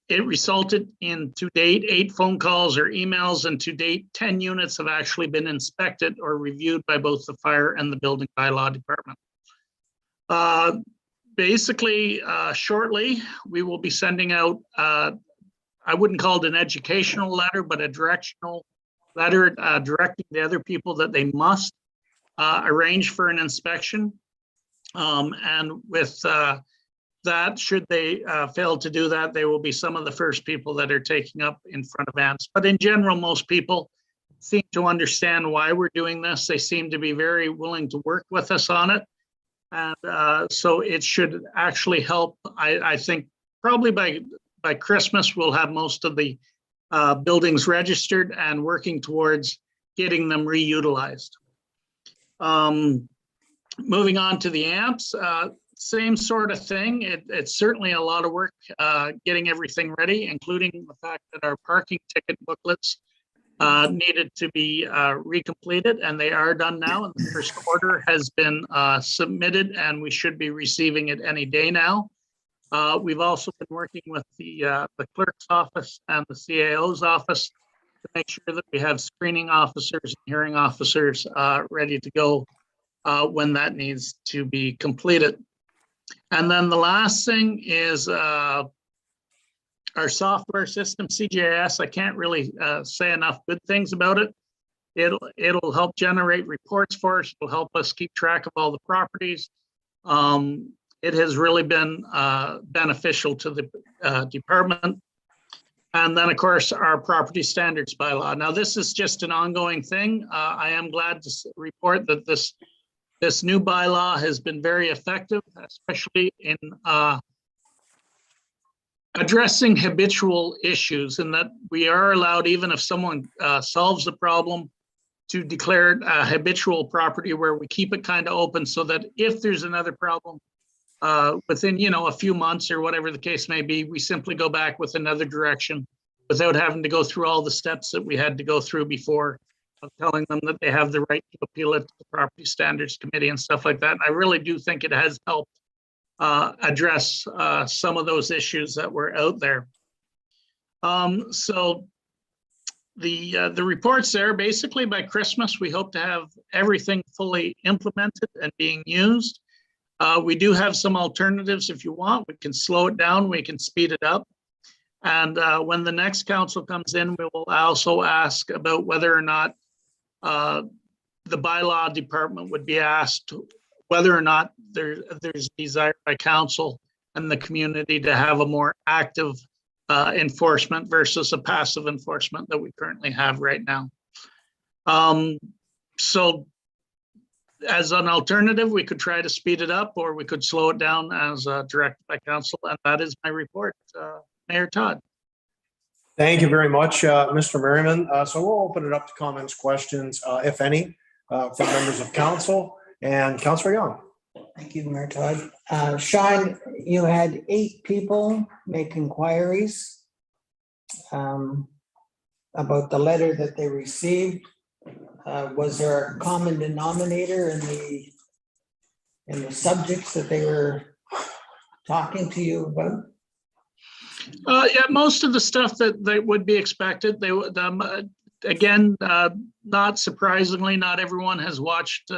It resulted in, to date, 8 phone calls or emails, and to date, 10 units have actually been inspected or reviewed by both the fire and the building bylaw department. Basically, shortly, we will be sending out, I wouldn't call it an educational letter, but a directional letter directing the other people that they must arrange for an inspection. And with that, should they fail to do that, they will be some of the first people that are taking up in front of AMPS. But in general, most people seem to understand why we're doing this. They seem to be very willing to work with us on it. And so it should actually help. I think probably by Christmas, we'll have most of the buildings registered and working towards getting them reutilized. Moving on to the AMPS, same sort of thing. It's certainly a lot of work getting everything ready, including the fact that our parking ticket booklets needed to be recompleted, and they are done now. And the first order has been submitted, and we should be receiving it any day now. We've also been working with the clerk's office and the CAO's office to make sure that we have screening officers and hearing officers ready to go when that needs to be completed. And then the last thing is our software system, CGIS. I can't really say enough good things about it. It'll help generate reports for us. It'll help us keep track of all the properties. It has really been beneficial to the department. And then, of course, our property standards bylaw. Now, this is just an ongoing thing. I am glad to report that this new bylaw has been very effective, especially in addressing habitual issues, and that we are allowed, even if someone solves the problem, to declare it a habitual property where we keep it kind of open so that if there's another problem within, a few months or whatever the case may be, we simply go back with another direction without having to go through all the steps that we had to go through before, of telling them that they have the right to appeal it to the Property Standards Committee and stuff like that. And I really do think it has helped address some of those issues that were out there. So the reports there, basically by Christmas, we hope to have everything fully implemented and being used. We do have some alternatives if you want. We can slow it down, we can speed it up. And when the next council comes in, we will also ask about whether or not the bylaw department would be asked whether or not there's desire by council and the community to have a more active enforcement versus a passive enforcement that we currently have right now. So as an alternative, we could try to speed it up or we could slow it down as directed by council. And that is my report, Mayor Todd. Thank you very much, Mr. Merriman. So we'll open it up to comments, questions, if any, from members of council, and Councillor Young. Thank you, Mayor Todd. Sean, you had 8 people make inquiries about the letter that they received. Was there a common denominator in the subjects that they were talking to you about? Yeah, most of the stuff that would be expected. They would, again, not surprisingly, not everyone has watched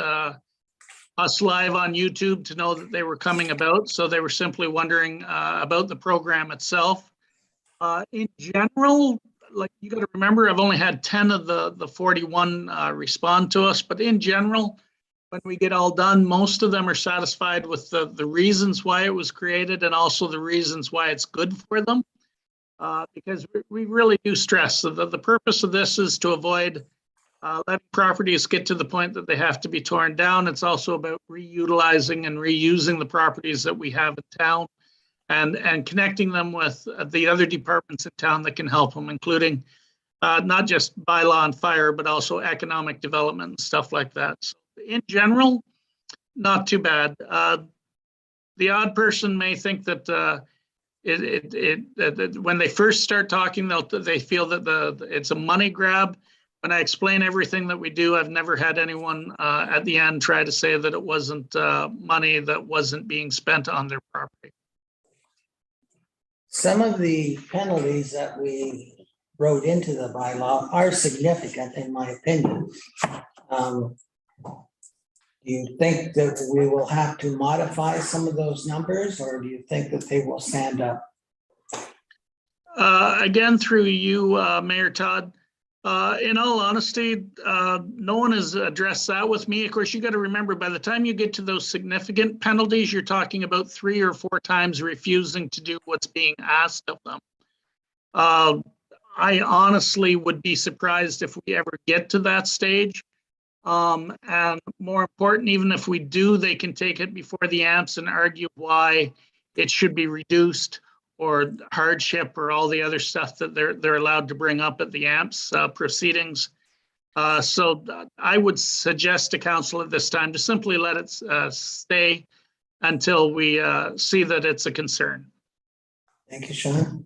us live on YouTube to know that they were coming about. So they were simply wondering about the program itself. In general, like you got to remember, I've only had 10 of the 41 respond to us, but in general, when we get all done, most of them are satisfied with the reasons why it was created and also the reasons why it's good for them. Because we really do stress that the purpose of this is to avoid letting properties get to the point that they have to be torn down. It's also about reutilizing and reusing the properties that we have in town and connecting them with the other departments in town that can help them, including not just bylaw and fire, but also economic development and stuff like that. So in general, not too bad. The odd person may think that when they first start talking, they feel that it's a money grab. When I explain everything that we do, I've never had anyone at the end try to say that it wasn't money that wasn't being spent on their property. Some of the penalties that we wrote into the bylaw are significant, in my opinion. Do you think that we will have to modify some of those numbers, or do you think that they will stand up? Again, through you, Mayor Todd, in all honesty, no one has addressed that with me. Of course, you got to remember, by the time you get to those significant penalties, you're talking about 3 or 4 times refusing to do what's being asked of them. I honestly would be surprised if we ever get to that stage. And more important, even if we do, they can take it before the AMPS and argue why it should be reduced or hardship or all the other stuff that they're allowed to bring up at the AMPS proceedings. So I would suggest to council at this time to simply let it stay until we see that it's a concern. Thank you, Sean.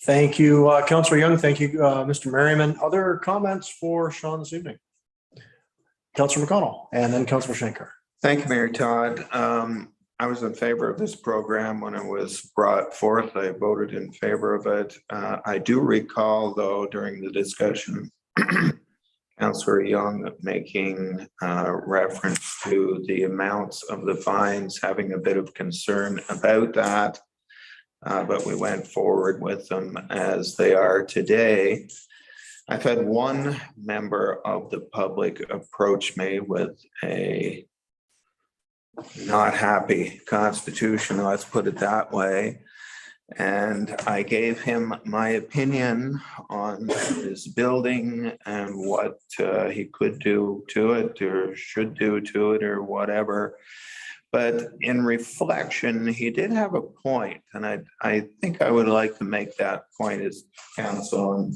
Thank you, Councillor Young. Thank you, Mr. Merriman. Other comments for Sean this evening? Councillor McConnell and then Councillor Schenker. Thank you, Mayor Todd. I was in favor of this program when it was brought forth. I voted in favor of it. I do recall, though, during the discussion, Councillor Young making reference to the amounts of the fines, having a bit of concern about that. But we went forward with them as they are today. I've had one member of the public approach me with a not happy constitution, let's put it that way. And I gave him my opinion on his building and what he could do to it or should do to it or whatever. But in reflection, he did have a point, and I think I would like to make that point as council. And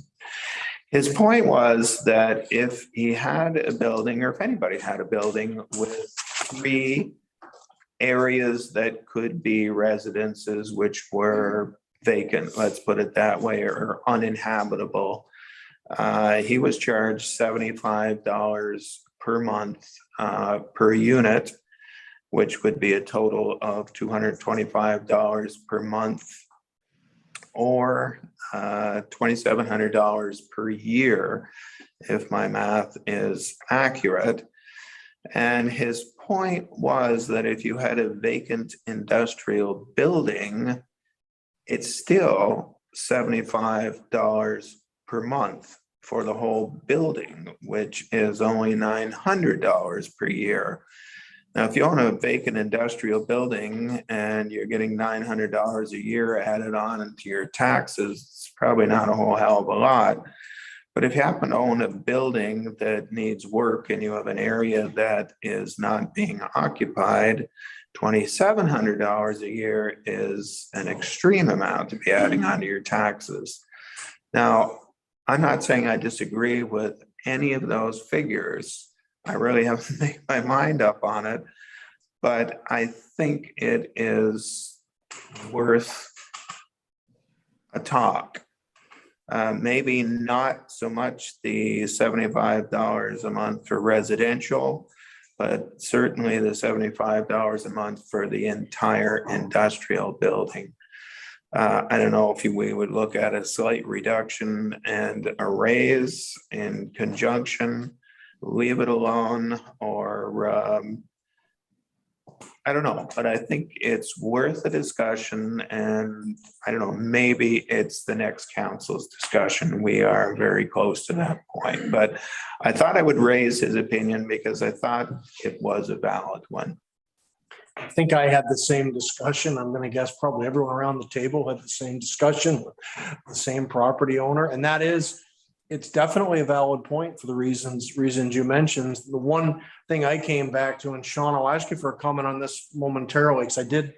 his point was that if he had a building, or if anybody had a building with 3 areas that could be residences which were vacant, let's put it that way, or uninhabitable, he was charged $75 per month per unit, which would be a total of $225 per month, or $2,700 per year, if my math is accurate. And his point was that if you had a vacant industrial building, it still $75 per month for the whole building, which is only $900 per year. Now, if you own a vacant industrial building and you're getting $900 a year added on into your taxes, it's probably not a whole hell of a lot. But if you happen to own a building that needs work and you have an area that is not being occupied, $2,700 a year is an extreme amount to be adding onto your taxes. Now, I'm not saying I disagree with any of those figures. I really haven't made my mind up on it, but I think it is worth a talk. Maybe not so much the $75 a month for residential, but certainly the $75 a month for the entire industrial building. I don't know if we would look at a slight reduction and a raise in conjunction, leave it alone, or I don't know, but I think it's worth a discussion, and I don't know, maybe it's the next council's discussion. We are very close to that point, but I thought I would raise his opinion because I thought it was a valid one. I think I had the same discussion. I'm going to guess probably everyone around the table had the same discussion with the same property owner. And that is, it's definitely a valid point for the reasons you mentioned. The one thing I came back to, and Sean, I'll ask you for a comment on this momentarily, because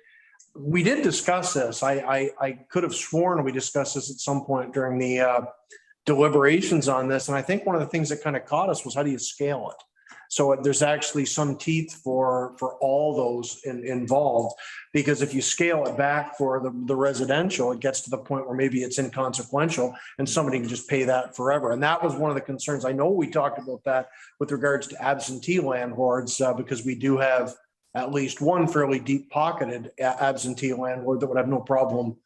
we did discuss this. I could have sworn we discussed this at some point during the deliberations on this. And I think one of the things that kind of caught us was, how do you scale it? So there's actually some teeth for all those involved, because if you scale it back for the residential, it gets to the point where maybe it's inconsequential and somebody can just pay that forever. And that was one of the concerns. I know we talked about that with regards to absentee landlords, because we do have at least one fairly deep pocketed absentee landlord that would have no problem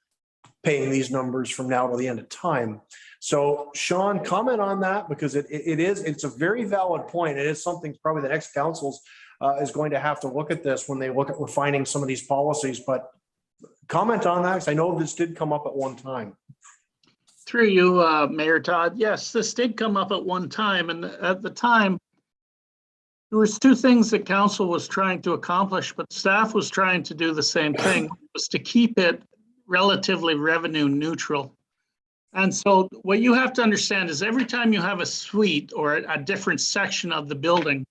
paying these numbers from now to the end of time. So Sean, comment on that, because it's a very valid point. It is something probably the next councils is going to have to look at this when they look at refining some of these policies, but comment on that, because I know this did come up at one time. Through you, Mayor Todd. Yes, this did come up at one time, and at the time, there was two things that council was trying to accomplish, but staff was trying to do the same thing, was to keep it relatively revenue neutral. And so what you have to understand is, every time you have a suite or a different section of the building,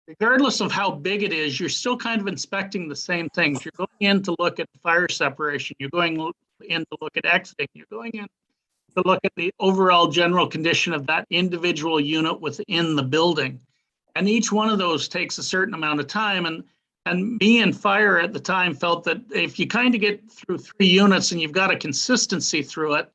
regardless of how big it is, you're still kind of inspecting the same things. You're going in to look at fire separation. You're going in to look at exiting. You're going in to look at the overall general condition of that individual unit within the building. And each one of those takes a certain amount of time. And me and fire at the time felt that if you kind of get through 3 units and you've got a consistency through it,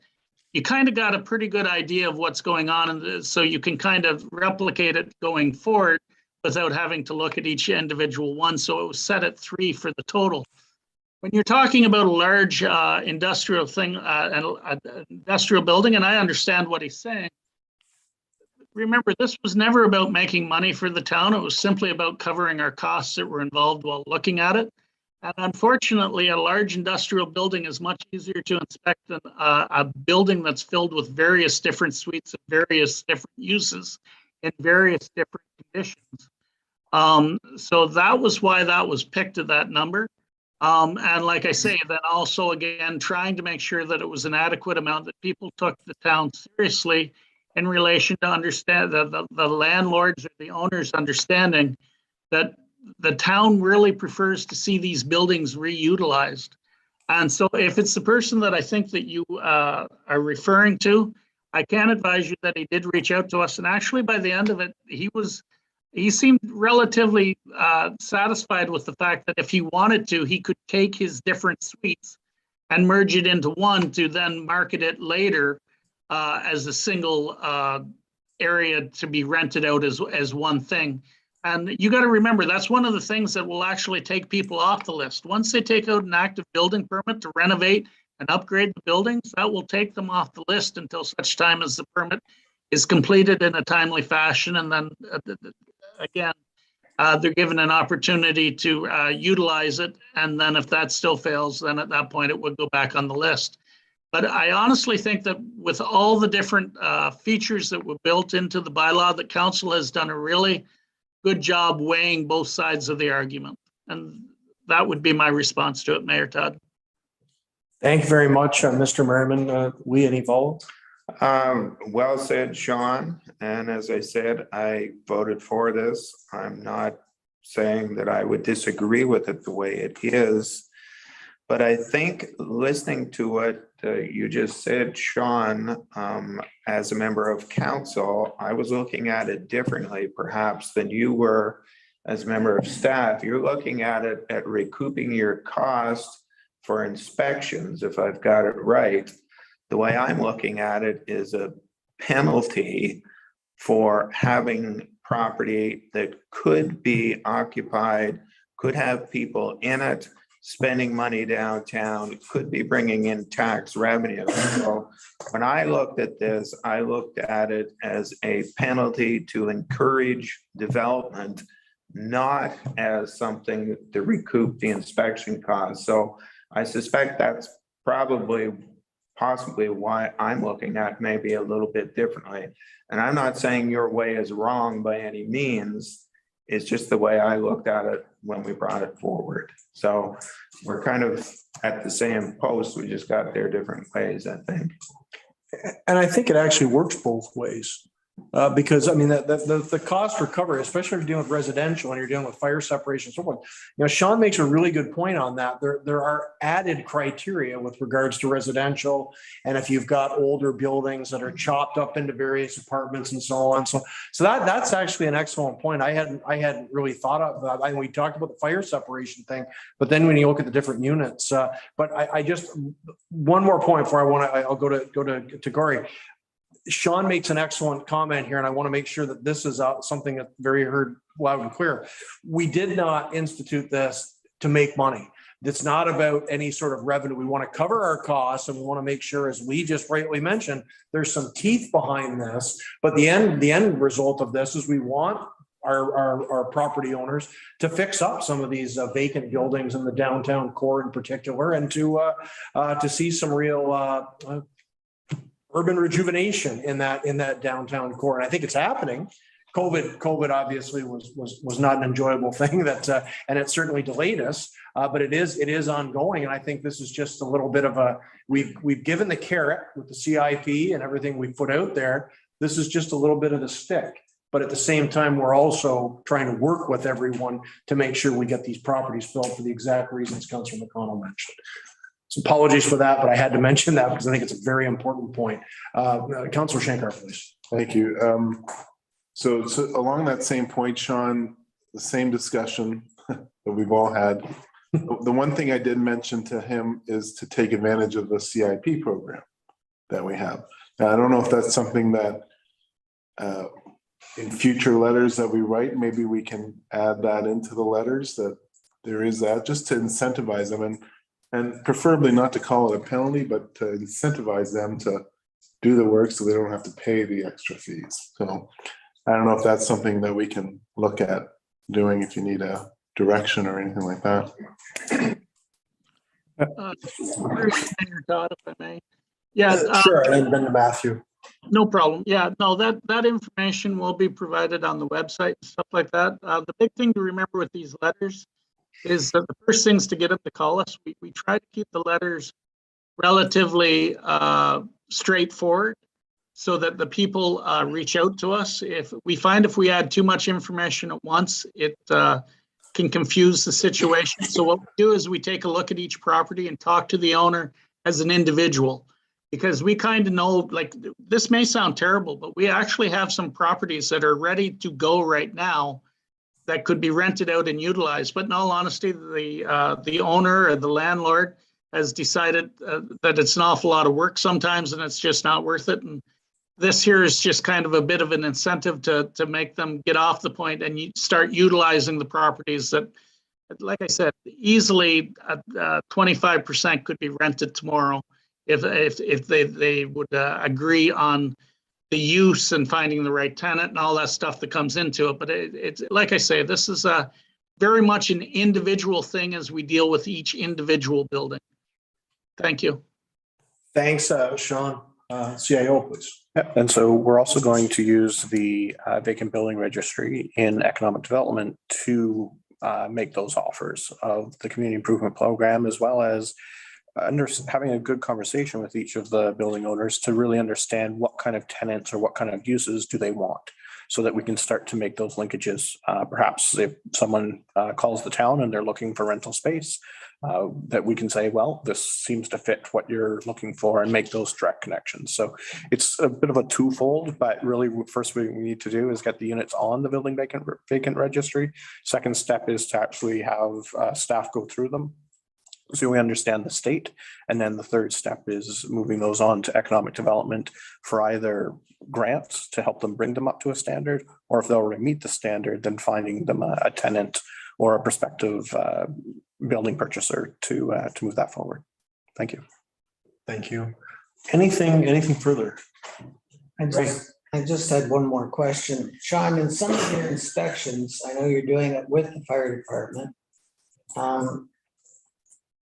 you kind of got a pretty good idea of what's going on. And so you can kind of replicate it going forward without having to look at each individual one. So it was set at 3 for the total. When you're talking about a large industrial thing, an industrial building, and I understand what he's saying, remember, this was never about making money for the town. It was simply about covering our costs that were involved while looking at it. And unfortunately, a large industrial building is much easier to inspect than a building that's filled with various different suites of various different uses in various different conditions. So that was why that was picked at that number. And like I say, then also, again, trying to make sure that it was an adequate amount, that people took the town seriously in relation to understand the landlords or the owners understanding that the town really prefers to see these buildings reutilized. And so if it's the person that I think that you are referring to, I can advise you that he did reach out to us. And actually, by the end of it, he seemed relatively satisfied with the fact that if he wanted to, he could take his different suites and merge it into one to then market it later as a single area to be rented out as one thing. And you got to remember, that's one of the things that will actually take people off the list. Once they take out an active building permit to renovate and upgrade the buildings, that will take them off the list until such time as the permit is completed in a timely fashion. And then again, they're given an opportunity to utilize it. And then if that still fails, then at that point it would go back on the list. But I honestly think that with all the different features that were built into the bylaw, the council has done a really good job weighing both sides of the argument. And that would be my response to it, Mayor Todd. Thank you very much, Mr. Merriman. Any follow? Well said, Sean. And as I said, I voted for this. I'm not saying that I would disagree with it the way it is. But I think listening to what you just said, Sean, as a member of council, I was looking at it differently perhaps than you were as a member of staff. You're looking at it at recouping your cost for inspections, if I've got it right. The way I'm looking at it is a penalty for having property that could be occupied, could have people in it, spending money downtown, could be bringing in tax revenue. So when I looked at this, I looked at it as a penalty to encourage development, not as something to recoup the inspection costs. So I suspect that's possibly why I'm looking at maybe a little bit differently. And I'm not saying your way is wrong by any means. It's just the way I looked at it when we brought it forward. So we're kind of at the same post. We just got there different ways, I think. And I think it actually works both ways. Because I mean, the cost recovery, especially if you're dealing with residential and you're dealing with fire separation and so forth, Sean makes a really good point on that. There are added criteria with regards to residential. And if you've got older buildings that are chopped up into various apartments and so on. So that's actually an excellent point. I hadn't really thought of that. I mean, we talked about the fire separation thing, but then when you look at the different units, but I just, one more point before I'll go to Gori. Sean makes an excellent comment here, and I want to make sure that this is something that's very heard loud and clear. We did not institute this to make money. It's not about any sort of revenue. We want to cover our costs, and we want to make sure, as we just rightly mentioned, there's some teeth behind this. But the end result of this is we want our property owners to fix up some of these vacant buildings in the downtown core in particular, and to see some real urban rejuvenation in that downtown core. And I think it's happening. COVID obviously was not an enjoyable thing and it certainly delayed us, but it is ongoing. And I think this is just a little bit of we've given the carrot with the CIP and everything we put out there. This is just a little bit of the stick, but at the same time, we're also trying to work with everyone to make sure we get these properties filled for the exact reasons Councilor McConnell mentioned. So apologies for that, but I had to mention that because I think it's a very important point. Councilor Shankar, please. Thank you. So along that same point, Sean, the same discussion that we've all had. The one thing I did mention to him is to take advantage of the CIP program that we have. Now, I don't know if that's something that in future letters that we write, maybe we can add that into the letters, that there is that, just to incentivize them and preferably not to call it a penalty, but to incentivize them to do the work so they don't have to pay the extra fees. So I don't know if that's something that we can look at doing if you need a direction or anything like that. Todd, if I may. Yeah, sure. And then to Matthew. No problem. Yeah, no, that information will be provided on the website and stuff like that. The big thing to remember with these letters is that the first things to get them to call us. We try to keep the letters relatively straightforward so that the people reach out to us. If we add too much information at once, it can confuse the situation. So what we do is we take a look at each property and talk to the owner as an individual, because we kind of know, like, this may sound terrible, but we actually have some properties that are ready to go right now that could be rented out and utilized. But in all honesty, the owner or the landlord has decided that it's an awful lot of work sometimes and it's just not worth it. And this here is just kind of a bit of an incentive to make them get off the point and start utilizing the properties that, like I said, easily 25% could be rented tomorrow if they would agree on the use and finding the right tenant and all that stuff that comes into it. But it's like I say, this is very much an individual thing as we deal with each individual building. Thank you. Thanks, Sean. CIO, please. Yeah, and so we're also going to use the vacant building registry in economic development to make those offers of the community improvement program, as well as having a good conversation with each of the building owners to really understand what kind of tenants or what kind of uses do they want, so that we can start to make those linkages. Perhaps if someone calls the town and they're looking for rental space, that we can say, well, this seems to fit what you're looking for, and make those direct connections. So it's a bit of a twofold, but really first we need to do is get the units on the building vacant registry. Second step is to actually have staff go through them, so we understand the state. And then the third step is moving those on to economic development for either grants to help them bring them up to a standard, or if they already meet the standard, then finding them a tenant or a prospective building purchaser to move that forward. Thank you. Thank you. Anything further? I just had one more question. Sean, in some of your inspections, I know you're doing it with the fire department.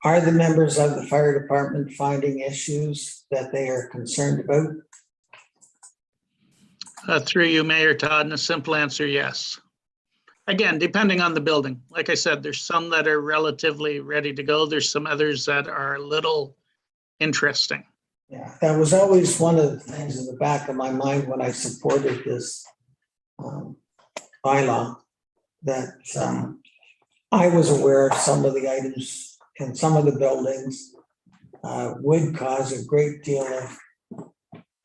Are the members of the fire department finding issues that they are concerned about? Through you, Mayor Todd, and a simple answer, yes. Again, depending on the building. Like I said, there's some that are relatively ready to go. There's some others that are a little interesting. Yeah, that was always one of the things in the back of my mind when I supported this bylaw, that I was aware of some of the items in some of the buildings would cause a great deal of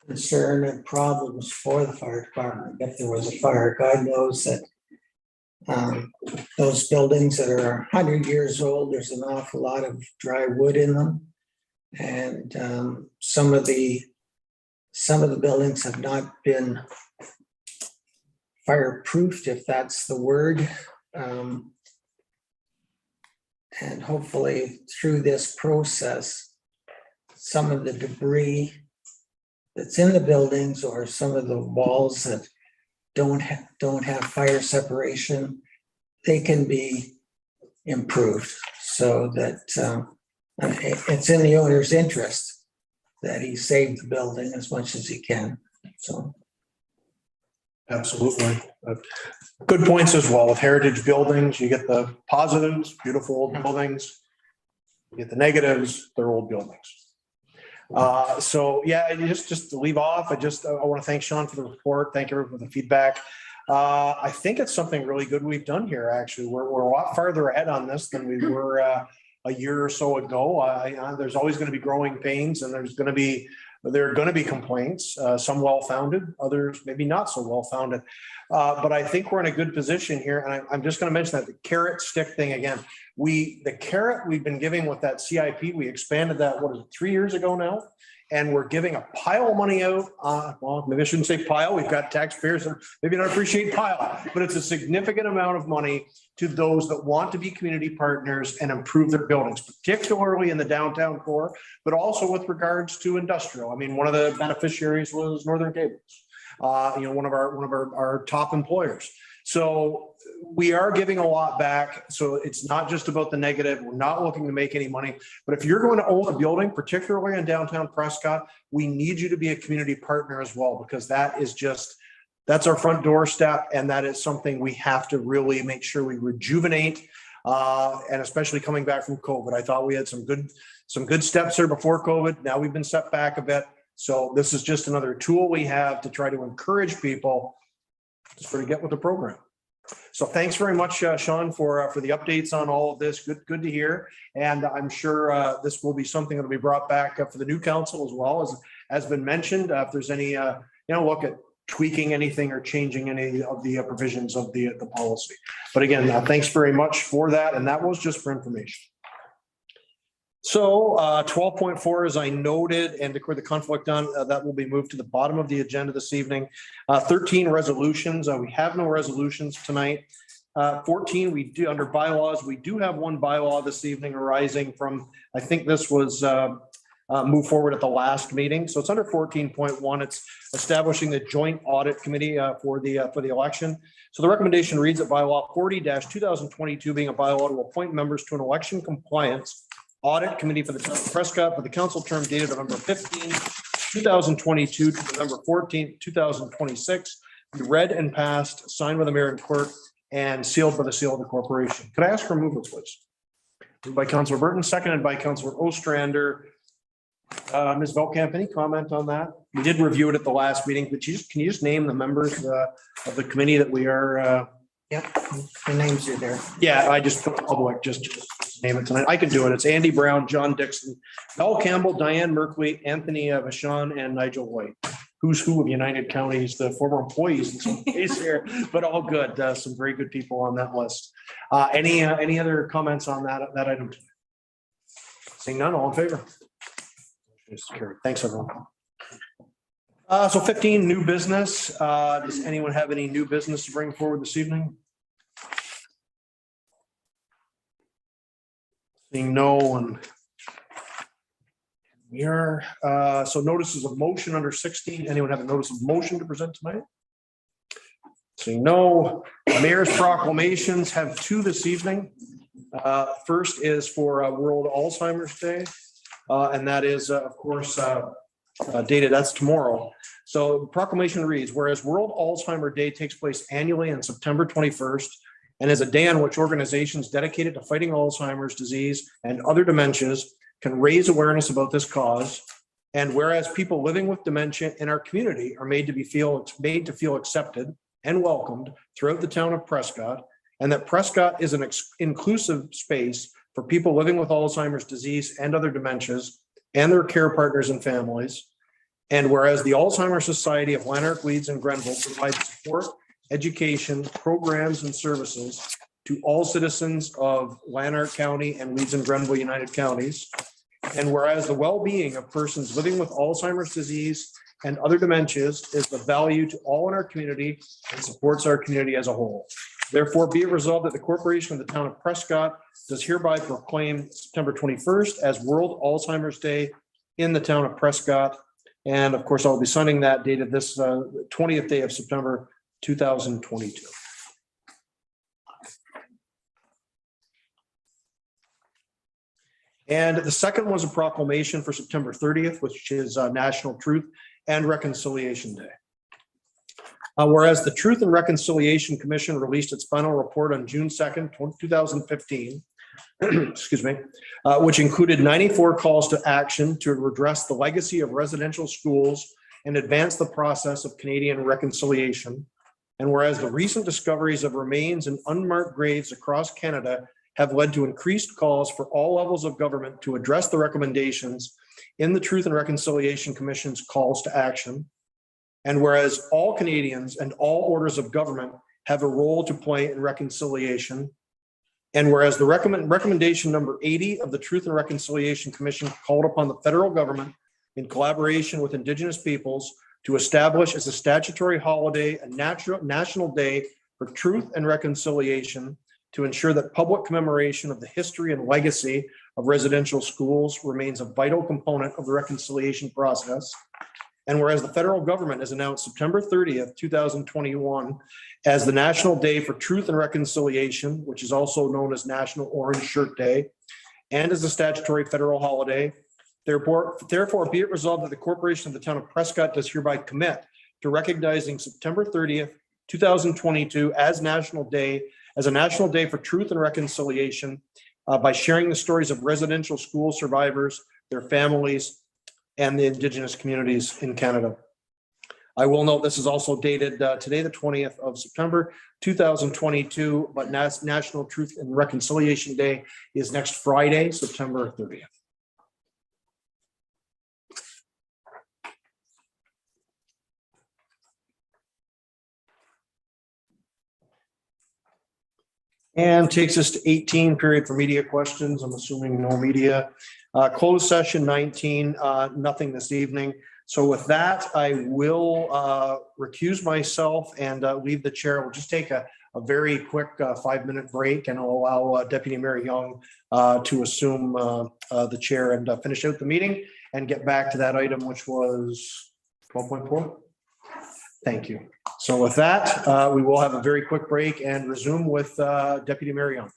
concern and problems for the fire department if there was a fire. God knows that those buildings that are 100 years old, there's an awful lot of dry wood in them. And some of the buildings have not been fireproofed, if that's the word. And hopefully through this process, some of the debris that's in the buildings or some of the walls that don't have fire separation, they can be improved, so that it's in the owner's interest that he save the building as much as he can. So. Absolutely. Good points as well. With heritage buildings, you get the positives, beautiful old buildings. You get the negatives, they're old buildings. So yeah, just to leave off, I want to thank Sean for the report. Thank you for the feedback. I think it's something really good we've done here, actually. We're a lot farther ahead on this than we were a year or so ago. There's always going to be growing pains, and there are going to be complaints, some well-founded, others maybe not so well-founded. But I think we're in a good position here. And I'm just going to mention that the carrot stick thing again. The carrot we've been giving with that CIP, we expanded that, 3 years ago now? And we're giving a pile of money out. Well, maybe I shouldn't say pile. We've got taxpayers that maybe don't appreciate pile, but it's a significant amount of money to those that want to be community partners and improve their buildings, particularly in the downtown core, but also with regards to industrial. I mean, one of the beneficiaries was Northern Cables, one of our top employers. So we are giving a lot back. So it's not just about the negative. We're not looking to make any money. But if you're going to own a building, particularly in downtown Prescott, we need you to be a community partner as well, because that's our front doorstep. And that is something we have to really make sure we rejuvenate. And especially coming back from COVID, I thought we had some good steps there before COVID. Now we've been set back a bit. So this is just another tool we have to try to encourage people to get with the program. So thanks very much, Sean, for the updates on all of this. Good to hear. And I'm sure this will be something that will be brought back for the new council as well, as has been mentioned. If there's any, look at tweaking anything or changing any of the provisions of the policy. But again, thanks very much for that. And that was just for information. So 12.4, as I noted, and declare the conflict done, that will be moved to the bottom of the agenda this evening. 13 resolutions. We have no resolutions tonight. 14, we do under bylaws. We do have one bylaw this evening arising from, I think this was moved forward at the last meeting. So it's under 14.1. It's establishing the joint audit committee for the election. So the recommendation reads that bylaw 40-2022 being a bylaw to appoint members to an election compliance Audit Committee for the Town of Prescott for the council term dated November 15, 2022 to November 14, 2026. Be read and passed, signed by the mayor and clerk, and sealed by the seal of the corporation. Could I ask for removal, please? Moved by Councilor Burton, seconded by Councilor Ostrander. Ms. Velkamp, any comment on that? We did review it at the last meeting, but can you just name the members of the committee that we are? Yep, the names are there. Yeah, I just put public, just name it tonight. I can do it. It's Andy Brown, John Dixon, Mel Campbell, Diane Merkley, Anthony Vachon, and Nigel White. Who's who of United Counties, the former employees in some case here, but all good. Some very good people on that list. Any other comments on that item? Seeing none, all in favor? Thanks, everyone. So 15, new business. Does anyone have any new business to bring forward this evening? Seeing no one. We are, so notices of motion under 16. Anyone have a notice of motion to present tonight? Seeing no. Mayor's proclamations, have two this evening. First is for World Alzheimer's Day. And that is, of course, dated, that's tomorrow. So the proclamation reads, whereas World Alzheimer Day takes place annually on September 21st and is a day on which organizations dedicated to fighting Alzheimer's disease and other dementias can raise awareness about this cause. And whereas people living with dementia in our community are made to feel accepted and welcomed throughout the town of Prescott, and that Prescott is an inclusive space for people living with Alzheimer's disease and other dementias and their care partners and families. And whereas the Alzheimer's Society of Lanark, Leeds, and Grenville provides support, education, programs, and services to all citizens of Lanark County and Leeds and Grenville United Counties. And whereas the well-being of persons living with Alzheimer's disease and other dementias is the value to all in our community and supports our community as a whole. Therefore, be it resolved that the corporation of the town of Prescott does hereby proclaim September 21st as World Alzheimer's Day in the town of Prescott. And of course, I'll be signing that dated this 20th day of September 2022. And the second was a proclamation for September 30th, which is National Truth and Reconciliation Day. Whereas the Truth and Reconciliation Commission released its final report on June 2nd, 2015, excuse me, which included 94 calls to action to redress the legacy of residential schools and advance the process of Canadian reconciliation. And whereas the recent discoveries of remains in unmarked graves across Canada have led to increased calls for all levels of government to address the recommendations in the Truth and Reconciliation Commission's calls to action. And whereas all Canadians and all orders of government have a role to play in reconciliation. And whereas the recommendation number 80 of the Truth and Reconciliation Commission called upon the federal government in collaboration with Indigenous peoples to establish as a statutory holiday a national day for truth and reconciliation to ensure that public commemoration of the history and legacy of residential schools remains a vital component of the reconciliation process. And whereas the federal government has announced September 30th, 2021 as the National Day for Truth and Reconciliation, which is also known as National Orange Shirt Day, and as a statutory federal holiday, therefore be it resolved that the corporation of the town of Prescott does hereby commit to recognizing September 30th, 2022 as a National Day for Truth and Reconciliation by sharing the stories of residential school survivors, their families, and the Indigenous communities in Canada. I will note this is also dated today, the 20th of September, 2022, but National Truth and Reconciliation Day is next Friday, September 30th. And takes us to 18, period for media questions. I'm assuming no media. Closed session 19, nothing this evening. So with that, I will recuse myself and leave the chair. We'll just take a very quick 5-minute break, and I'll allow Deputy Mayor Young to assume the chair and finish out the meeting and get back to that item, which was 12.4. Thank you. So with that, we will have a very quick break and resume with Deputy Mayor Young.